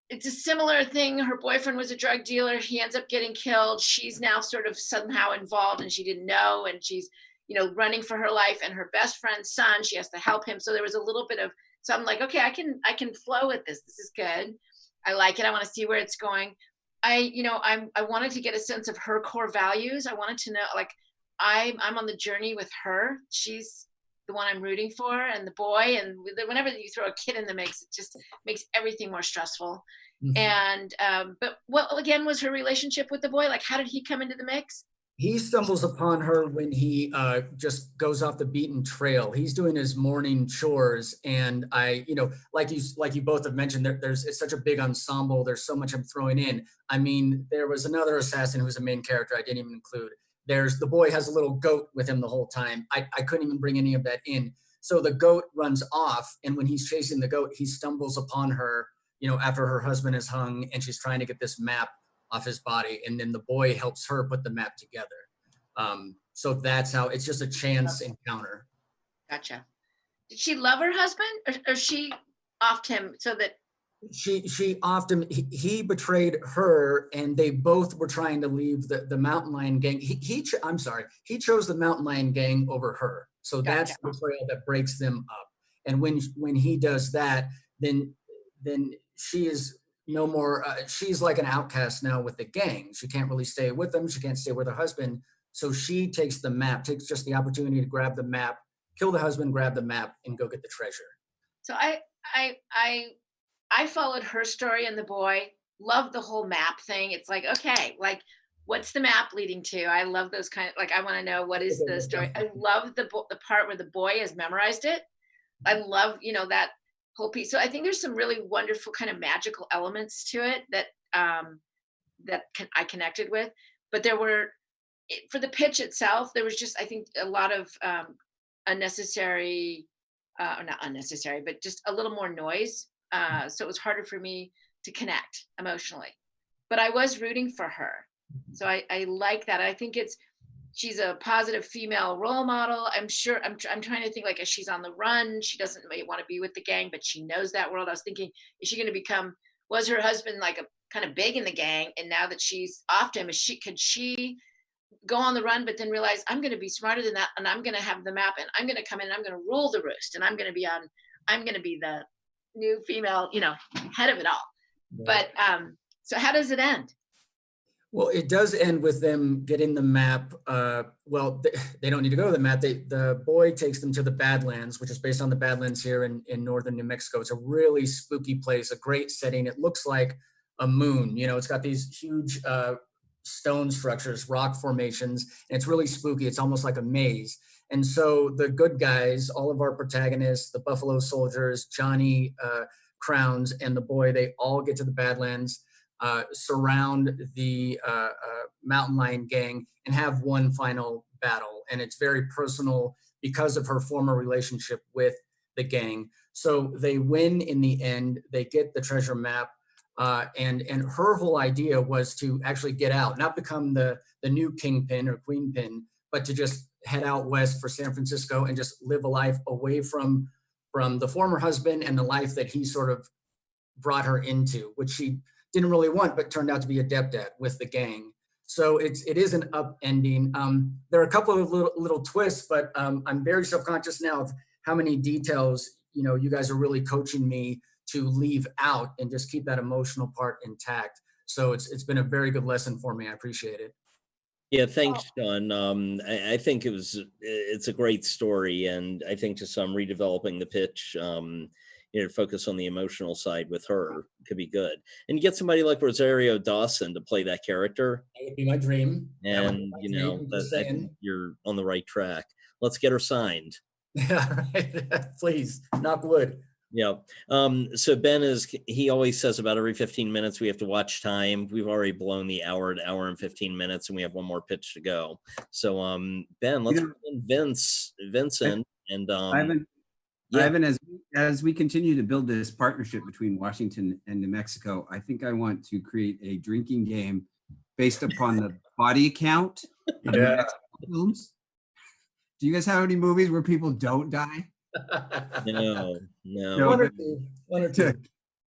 It's a similar thing. Her boyfriend was a drug dealer. He ends up getting killed. She's now sort of somehow involved and she didn't know. And she's, running for her life, and her best friend's son, she has to help him. So there was a little bit of, so I'm like, okay, I can flow with this. This is good. I like it. I want to see where it's going. I wanted to get a sense of her core values. I wanted to know, like, I'm on the journey with her. She's the one I'm rooting for, and the boy, and whenever you throw a kid in the mix, it just makes everything more stressful. Mhm. And but what again was her relationship with the boy? Like, how did he come into the mix? He stumbles upon her when he just goes off the beaten trail. He's doing his morning chores, and like you both have mentioned, it's such a big ensemble. There's so much I'm throwing in. I mean, there was another assassin who's a main character I didn't even include. There's the boy has a little goat with him the whole time. I couldn't even bring any of that in. So the goat runs off, and when he's chasing the goat, he stumbles upon her, after her husband is hung, and she's trying to get this map off his body, and then the boy helps her put the map together. So that's how it's just a chance encounter. Gotcha. Did she love her husband, or she offed him so that she often he betrayed her, and they both were trying to leave the mountain lion gang. He chose the mountain lion gang over her. So that's the betrayal that breaks them up. And when he does that, then she is no more, she's like an outcast now with the gang. She can't really stay with them. She can't stay with her husband. So she takes takes just the opportunity to grab the map, kill the husband, grab the map, and go get the treasure. So I followed her story and the boy. Loved the whole map thing. It's like, okay, like, what's the map leading to? I love those kind of, like, I want to know what is the story. I love the part where the boy has memorized it. I love, that whole piece. So I think there's some really wonderful kind of magical elements to it that I connected with. But there were, for the pitch itself, there was just, I think, a lot of unnecessary, or not unnecessary, but just a little more noise. So it was harder for me to connect emotionally. But I was rooting for her. So I like that. I think she's a positive female role model. I'm sure, I'm trying to think, like, as she's on the run, she doesn't really want to be with the gang, but she knows that world. I was thinking, is she going to was her husband like a kind of big in the gang? And now that she's off him, could she go on the run, but then realize, I'm going to be smarter than that, and I'm going to have the map, and I'm going to come in and I'm going to rule the roost, and I'm going to be the new female, head of it all. Right. But so how does it end? Well, it does end with them getting the map. Well, they don't need to go to the map. The boy takes them to the Badlands, which is based on the Badlands here in northern New Mexico. It's a really spooky place, a great setting. It looks like a moon. It's got these huge stone structures, rock formations, and it's really spooky. It's almost like a maze. And so the good guys, all of our protagonists, the Buffalo Soldiers, Johnny Crowns, and the boy, they all get to the Badlands, surround the mountain lion gang, and have one final battle. And it's very personal because of her former relationship with the gang. So they win in the end. They get the treasure map. And her whole idea was to actually get out, not become the new kingpin or queenpin, but to just head out west for San Francisco and just live a life away from the former husband and the life that he sort of brought her into, which she didn't really want, but turned out to be adept at with the gang. So it is an up ending. There are a couple of little twists, but I'm very self-conscious now of how many details, you guys are really coaching me to leave out and just keep that emotional part intact. So it's been a very good lesson for me. I appreciate it. Yeah, thanks, Sean. I think it's a great story, and I think just redeveloping the pitch, focus on the emotional side with her could be good. And you get somebody like Rosario Dawson to play that character. That would be my dream. And I think you're on the right track. Let's get her signed. Yeah, right. Please, knock wood. Yeah. So Ben he always says about every 15 minutes we have to watch time. We've already blown the hour and 15 minutes, and we have one more pitch to go. So Ben, let's bring in Vincent, and Ivan, as we continue to build this partnership between Washington and New Mexico, I think I want to create a drinking game based upon the body count of New Mexico films. Do you guys have any movies where people don't die? No. One or two.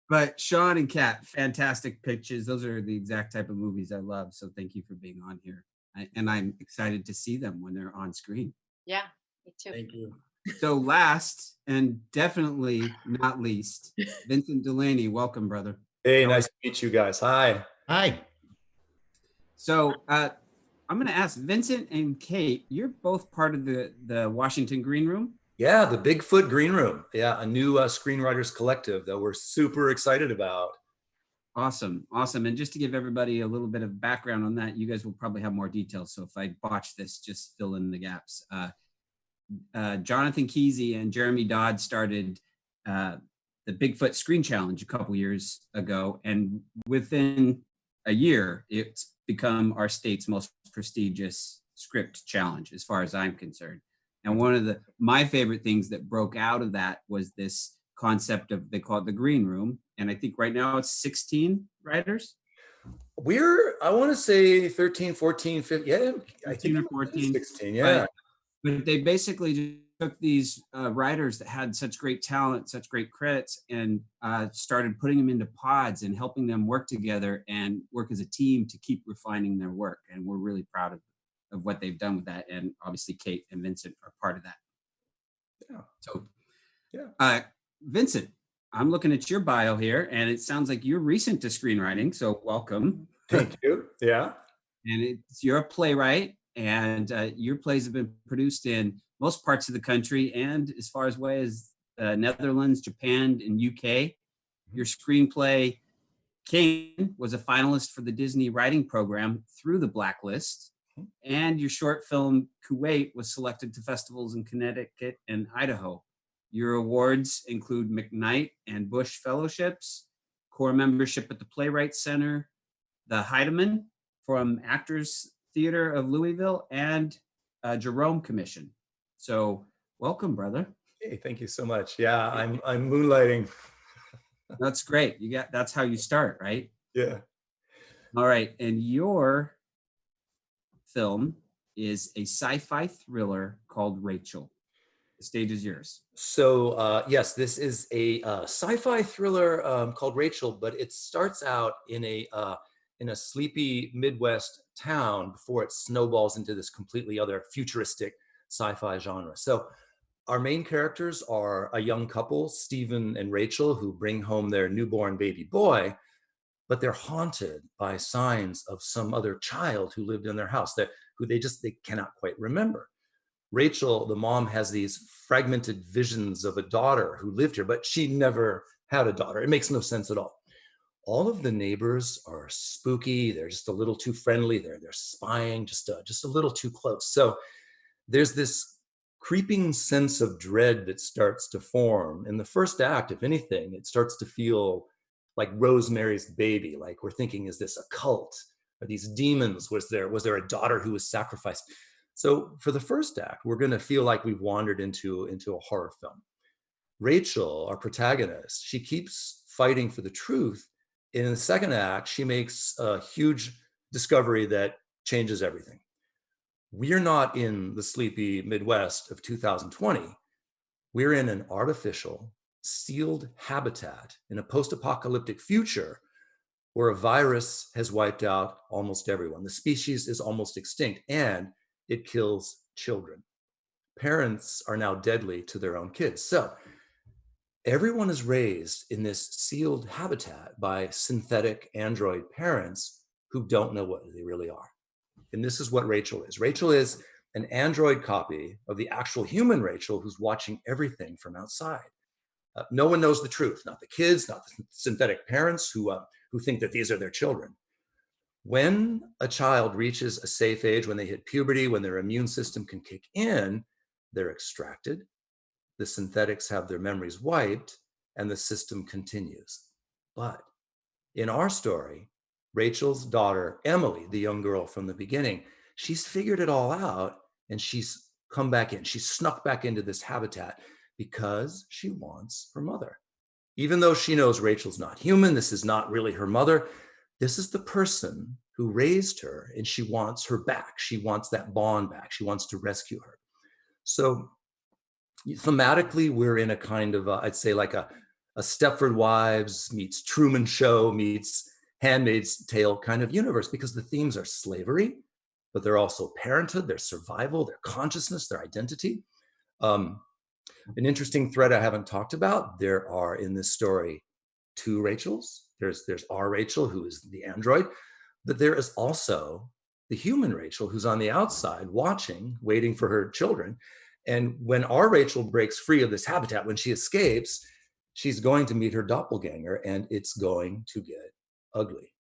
But Sean and Kat, fantastic pitches. Those are the exact type of movies I love. So thank you for being on here. And I'm excited to see them when they're on screen. Yeah, me too. Thank you. So last and definitely not least, Vincent Delaney, welcome, brother. Hey, nice to meet you guys. Hi. Hi. So I'm going to ask Vincent and Kate, you're both part of the Washington Green Room. Yeah, the Bigfoot Green Room. Yeah, a new screenwriters collective that we're super excited about. Awesome. Awesome. And just to give everybody a little bit of background on that, you guys will probably have more details. So if I botch this, just fill in the gaps. Jonathan Kesey and Jeremy Dodd started the Bigfoot Screen Challenge a couple years ago. And within a year, it's become our state's most prestigious script challenge, as far as I'm concerned. And one of my favorite things that broke out of that was this concept of, they call it the green room. And I think right now it's 16 writers. I want to say 13, 14, 15. Yeah, I think or 14. 16, yeah. But they basically just took these writers that had such great talent, such great credits, and started putting them into pods and helping them work together and work as a team to keep refining their work. And we're really proud of what they've done with that. And obviously Kate and Vincent are part of that. Yeah. So, yeah. Vincent, I'm looking at your bio here, and it sounds like you're recent to screenwriting. So welcome. Thank you. Yeah. And you're a playwright, and your plays have been produced in most parts of the country and as far away as Netherlands, Japan, and UK. Your screenplay, King, was a finalist for the Disney Writing Program through the Blacklist. And your short film, Kuwait, was selected to festivals in Connecticut and Idaho. Your awards include McKnight and Bush Fellowships, core membership at the Playwrights Center, the Heidemann from Actors Theater of Louisville, and Jerome Commission. So welcome, brother. Hey, thank you so much. Yeah, I'm moonlighting. That's great. That's how you start, right? Yeah. All right. And your film is a sci-fi thriller called Rachele. The stage is yours. So yes, this is a sci-fi thriller called Rachele, but it starts out in a sleepy Midwest town before it snowballs into this completely other futuristic sci-fi genre. So our main characters are a young couple, Stephen and Rachele, who bring home their newborn baby boy, but they're haunted by signs of some other child who lived in their house who they cannot quite remember. Rachele, the mom, has these fragmented visions of a daughter who lived here, but she never had a daughter. It makes no sense at all. All of the neighbors are spooky. They're just a little too friendly. They're spying just a little too close. So there's this creeping sense of dread that starts to form. In the first act, if anything, it starts to feel like Rosemary's Baby. Like we're thinking, is this a cult? Are these demons? Was there a daughter who was sacrificed? So for the first act, we're going to feel like we've wandered into a horror film. Rachele, our protagonist, she keeps fighting for the truth. In the second act, she makes a huge discovery that changes everything. We're not in the sleepy Midwest of 2020. We're in an artificial, sealed habitat in a post-apocalyptic future where a virus has wiped out almost everyone. The species is almost extinct, and it kills children. Parents are now deadly to their own kids. So everyone is raised in this sealed habitat by synthetic android parents who don't know what they really are. And this is what Rachele is. Rachele is an android copy of the actual human Rachele who's watching everything from outside. No one knows the truth, not the kids, not the synthetic parents who think that these are their children. When a child reaches a safe age, when they hit puberty, when their immune system can kick in, they're extracted. The synthetics have their memories wiped, and the system continues. But in our story, Rachele's daughter, Emily, the young girl from the beginning, she's figured it all out, and she's come back in. She's snuck back into this habitat because she wants her mother. Even though she knows Rachel's not human, this is not really her mother, this is the person who raised her, and she wants her back. She wants that bond back. She wants to rescue her. So thematically, we're in a kind of, I'd say like a Stepford Wives meets Truman Show meets Handmaid's Tale kind of universe, because the themes are slavery, but they're also parenthood, their survival, their consciousness, their identity. An interesting thread I haven't talked about, there are in this story two Rachels. There's our Rachele, who is the android, but there is also the human Rachele who's on the outside watching, waiting for her children. And when our Rachel breaks free of this habitat, when she escapes, she's going to meet her doppelganger, and it's going to get ugly.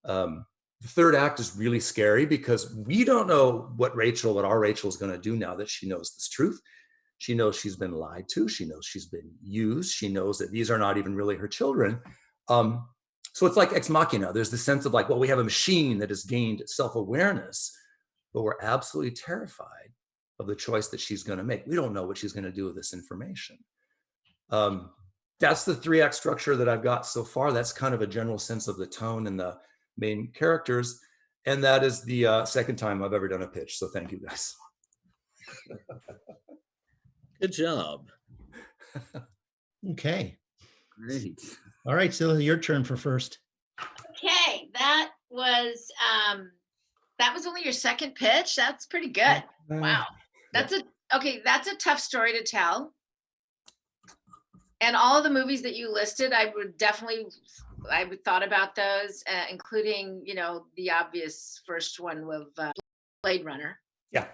The third act is really scary because we don't know what our Rachel is going to do now that she knows this truth. She knows she's been lied to. She knows she's been used. She knows that these are not even really her children. So it's like ex machina. There's the sense of like, well, we have a machine that has gained self-awareness, but we're absolutely terrified of the choice that she's going to make. We don't know what she's going to do with this information. That's the 3-act structure that I've got so far. That's kind of a general sense of the tone and the main characters. And that is the second time I've ever done a pitch. So thank you, guys. Good job. Okay. Great. All right, Sheila, your turn for first. Okay, that was only your second pitch. That's pretty good. Wow. That's a tough story to tell. And all of the movies that you listed, I would thought about those, including, the obvious first one with Blade Runner. Yeah.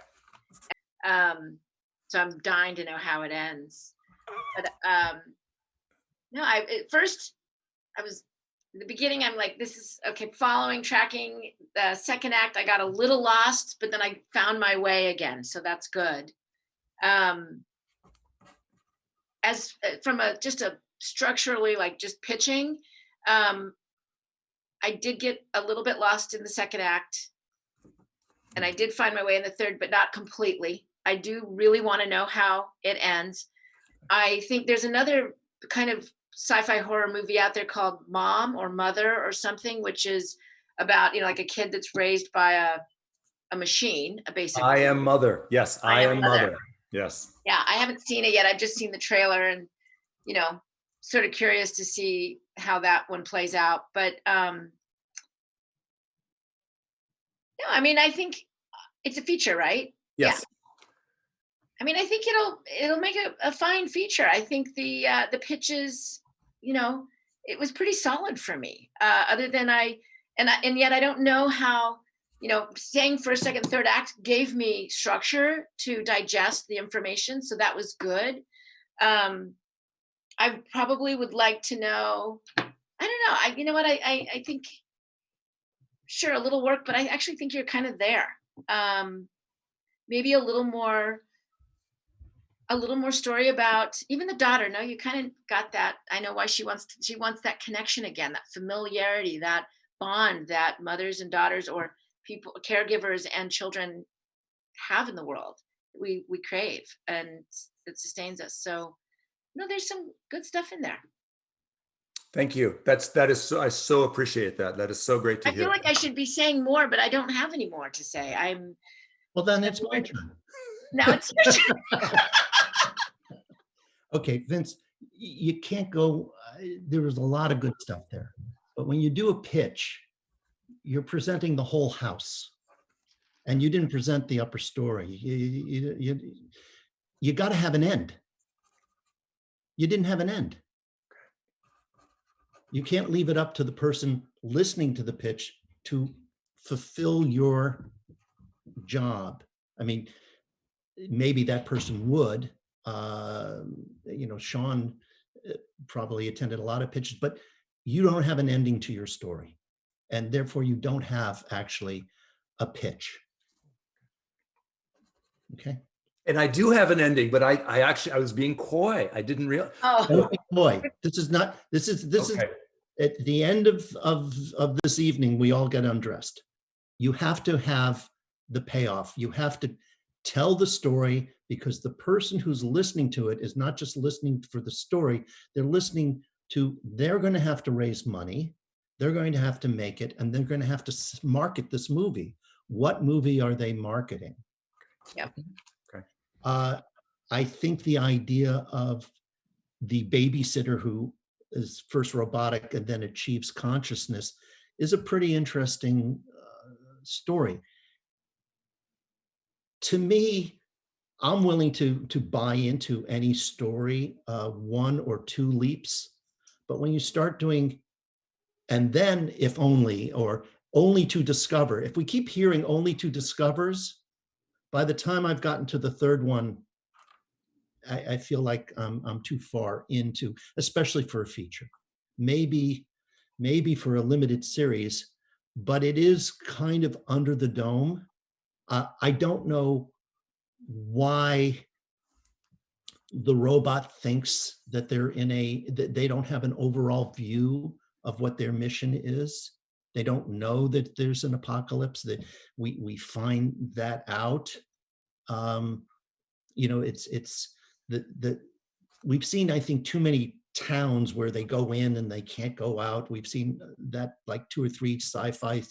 So I'm dying to know how it ends. But no, I was in the beginning, I'm like, this is okay, tracking the second act. I got a little lost, but then I found my way again. So that's good. As from just a structurally, like just pitching, I did get a little bit lost in the second act, and I did find my way in the third, but not completely. I do really want to know how it ends. I think there's another kind of sci-fi horror movie out there called Mom or Mother or something, which is about, like a kid that's raised by a machine, basically. I Am Mother. Yes, I Am Mother. Yes. Yeah, I haven't seen it yet. I've just seen the trailer and, sort of curious to see how that one plays out. But no, I mean, I think it's a feature, right? Yes. Yeah. I mean, I think it'll make a fine feature. I think the pitches, it was pretty solid for me. Other than and yet I don't know how, saying first, second, third act gave me structure to digest the information, so that was good. I probably would like to know. I don't know. I think sure, a little work, but I actually think you're kind of there. Maybe a little more story about even the daughter. No, you kind of got that. I know why she wants that connection again, that familiarity, that bond that mothers and daughters or people, caregivers and children have in the world. We crave, and it sustains us. So, there's some good stuff in there. Thank you. That is so, I so appreciate that. That is so great to hear. I feel like I should be saying more, but I don't have any more to say. Well, then it's my turn. Now it's your turn. Okay, Vince, you can't go, there was a lot of good stuff there, but when you do a pitch, you're presenting the whole house, and you didn't present the upper story. You got to have an end. You didn't have an end. You can't leave it up to the person listening to the pitch to fulfill your job. I mean, maybe that person would. Sean probably attended a lot of pitches, but you don't have an ending to your story, and therefore you don't have actually a pitch. Okay. And I do have an ending, but I was being coy. I didn't realize. Oh, don't be coy. This is at the end of this evening, we all get undressed. You have to have the payoff. You have to tell the story, because the person who's listening to it is not just listening for the story. They're going to have to raise money. They're going to have to make it, and they're going to have to market this movie. What movie are they marketing? Yeah. Okay. I think the idea of the babysitter who is first robotic and then achieves consciousness is a pretty interesting story. To me, I'm willing to buy into any story, 1 or 2 leaps. But when you start doing, and then if only, or only to discover, if we keep hearing only to discovers, by the time I've gotten to the third one, I feel like I'm too far into, especially for a feature. Maybe for a limited series, but it is kind of under the dome. I don't know why the robot thinks that that they don't have an overall view of what their mission is. They don't know that there's an apocalypse, that we find that out. It's we've seen, I think, too many towns where they go in and they can't go out. We've seen that like 2 or 3 sci-fi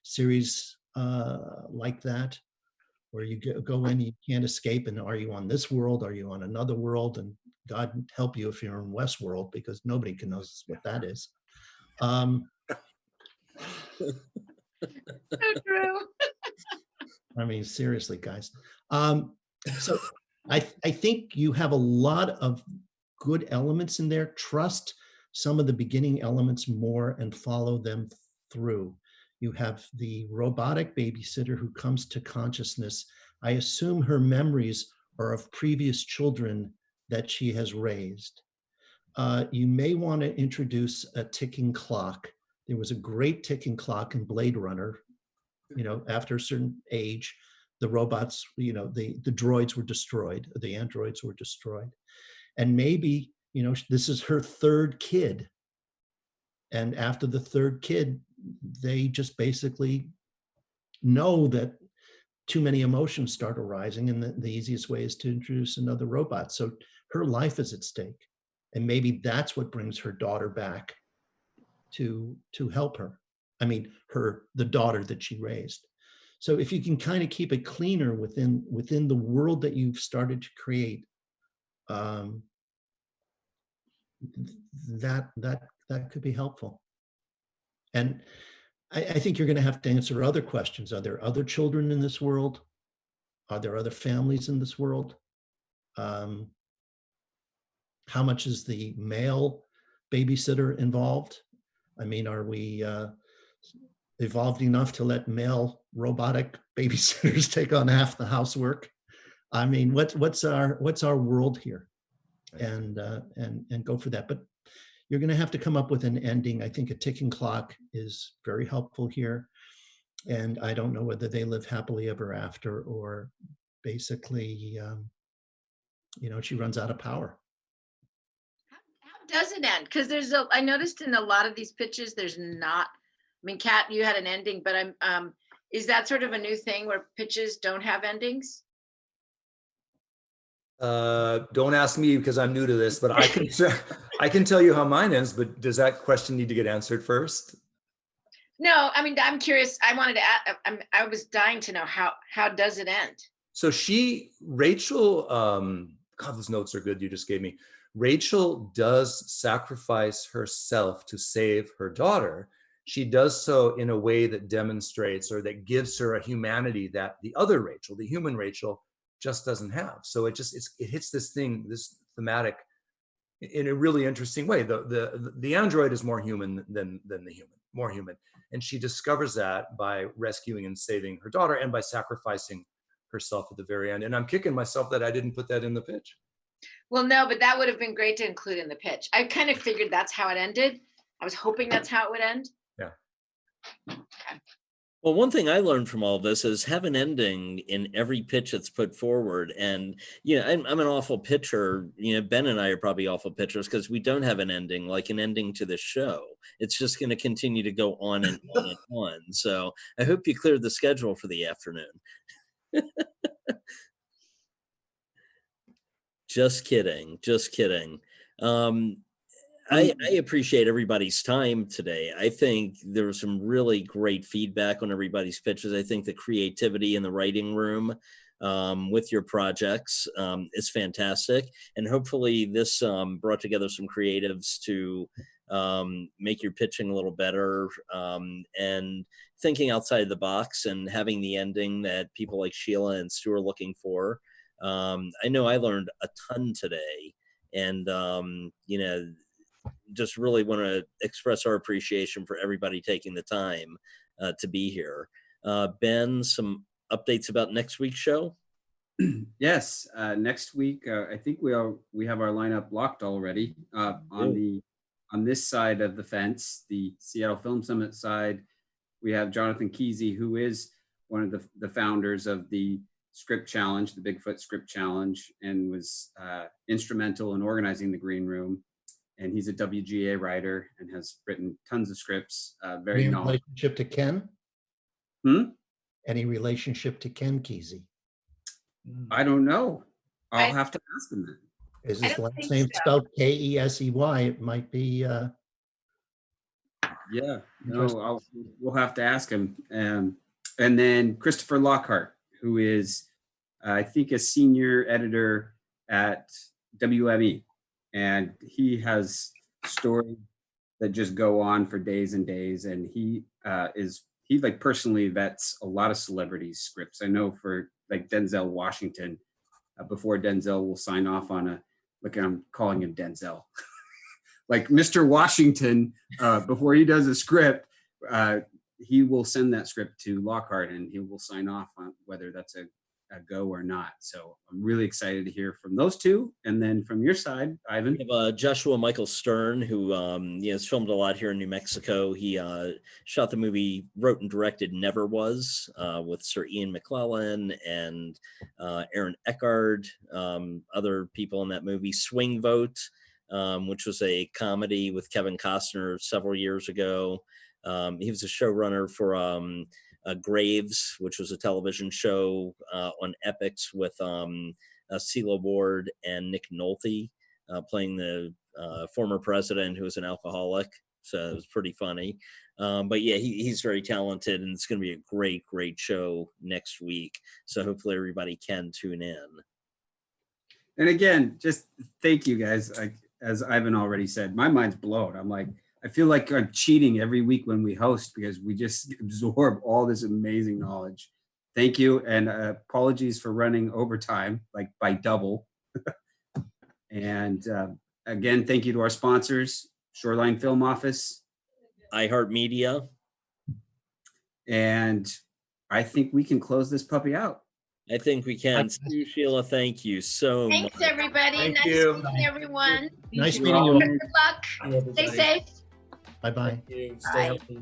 series like that, where you go in, you can't escape, and are you on this world? Are you on another world? And God help you if you're in Westworld, because nobody can know what that is. So true. I mean, seriously, guys. So I think you have a lot of good elements in there. Trust some of the beginning elements more and follow them through. You have the robotic babysitter who comes to consciousness. I assume her memories are of previous children that she has raised. You may want to introduce a ticking clock. There was a great ticking clock in Blade Runner. After a certain age, the robots, the droids were destroyed, the androids were destroyed. And maybe, this is her 3rd kid. And after the 3rd kid, they just basically know that too many emotions start arising, and the easiest way is to introduce another robot. So her life is at stake. And maybe that's what brings her daughter back to help her. I mean, the daughter that she raised. So if you can kind of keep it cleaner within the world that you've started to create, that could be helpful. And I think you're going to have to answer other questions. Are there other children in this world? Are there other families in this world? How much is the male babysitter involved? I mean, are we evolved enough to let male robotic babysitters take on half the housework? I mean, what's our world here? And go for that. But you're going to have to come up with an ending. I think a ticking clock is very helpful here. And I don't know whether they live happily ever after, or basically, she runs out of power. How does it end? Because I noticed in a lot of these pitches, there's not. I mean, Kat, you had an ending, but is that sort of a new thing where pitches don't have endings? Don't ask me because I'm new to this, but I can tell you how mine ends. But does that question need to get answered first? No, I mean, I'm curious. I wanted to ask, I was dying to know how does it end? So Rachel, God, those notes are good you just gave me. Rachel does sacrifice herself to save her daughter. She does so in a way that demonstrates, or that gives her a humanity that the other Rachel, the human Rachel, just doesn't have. So it hits this thematic in a really interesting way. The android is more human than the human, more human. And she discovers that by rescuing and saving her daughter, and by sacrificing herself at the very end. And I'm kicking myself that I didn't put that in the pitch. Well, no, but that would have been great to include in the pitch. I kind of figured that's how it ended. I was hoping that's how it would end. Yeah. Okay. Well, one thing I learned from all this is have an ending in every pitch that's put forward. And, I'm an awful pitcher. Ben and I are probably awful pitchers because we don't have an ending, like an ending to the show. It's just going to continue to go on and on and on. So I hope you cleared the schedule for the afternoon. Just kidding. I appreciate everybody's time today. I think there was some really great feedback on everybody's pitches. I think the creativity in the writing room with your projects is fantastic. And hopefully this brought together some creatives to make your pitching a little better, and thinking outside the box and having the ending that people like Sheila and Stewart are looking for. I know I learned a ton today, and just really want to express our appreciation for everybody taking the time to be here. Ben, some updates about next week's show? Yes, next week, I think we have our lineup locked already. On this side of the fence, the Seattle Film Summit side, we have Jonathan Kesey, who is one of the founders of the Script Challenge, the Bigfoot Script Challenge, and was instrumental in organizing the Green Room. And he's a WGA writer and has written tons of scripts. Very Any knowledgeable. relationship to Ken? Any relationship to Ken Kesey? I don't know. I'll I- have to ask him that. Is I his don't last think name so. spelled Kesey? It might be. Yeah, Interesting. no, we'll have to ask him. And then Christopher Lockhart, who is, I think, a senior editor at WME, and he has stories that just go on for days and days. And he like personally vets a lot of celebrities' scripts. I know for like Denzel Washington, before Denzel will sign off on I'm calling him Denzel. Like Mr. Washington, before he does a script, he will send that script to Lockhart and he will sign off on whether that's a go or not. So I'm really excited to hear from those two. And then from your side, Ivan. We have Joshua Michael Stern, who has filmed a lot here in New Mexico. He shot the movie, wrote and directed Never Was with Sir Ian McClellan and Aaron Eckhart, other people in that movie. Swing Vote, which was a comedy with Kevin Costner several years ago. He was a showrunner for Graves, which was a television show on Epix with CeeLo Ward and Nick Nolte playing the former president who was an alcoholic. So it was pretty funny. But yeah, he's very talented, and it's going to be a great show next week. So hopefully everybody can tune in. And again, just thank you guys. As Ivan already said, my mind's blown. I feel like I'm cheating every week when we host because we just absorb all this amazing knowledge. Thank you, and apologies for running overtime, like by double. And again, thank you to our sponsors, Shoreline Film Office, iHeart Media. And I think we can close this puppy out. I think we can. Sheila, thank you so much. Thanks, everybody. Thank Nice you. meeting everyone. Nice meeting you all. Good luck. Stay safe. Bye-bye. Stay Bye. healthy.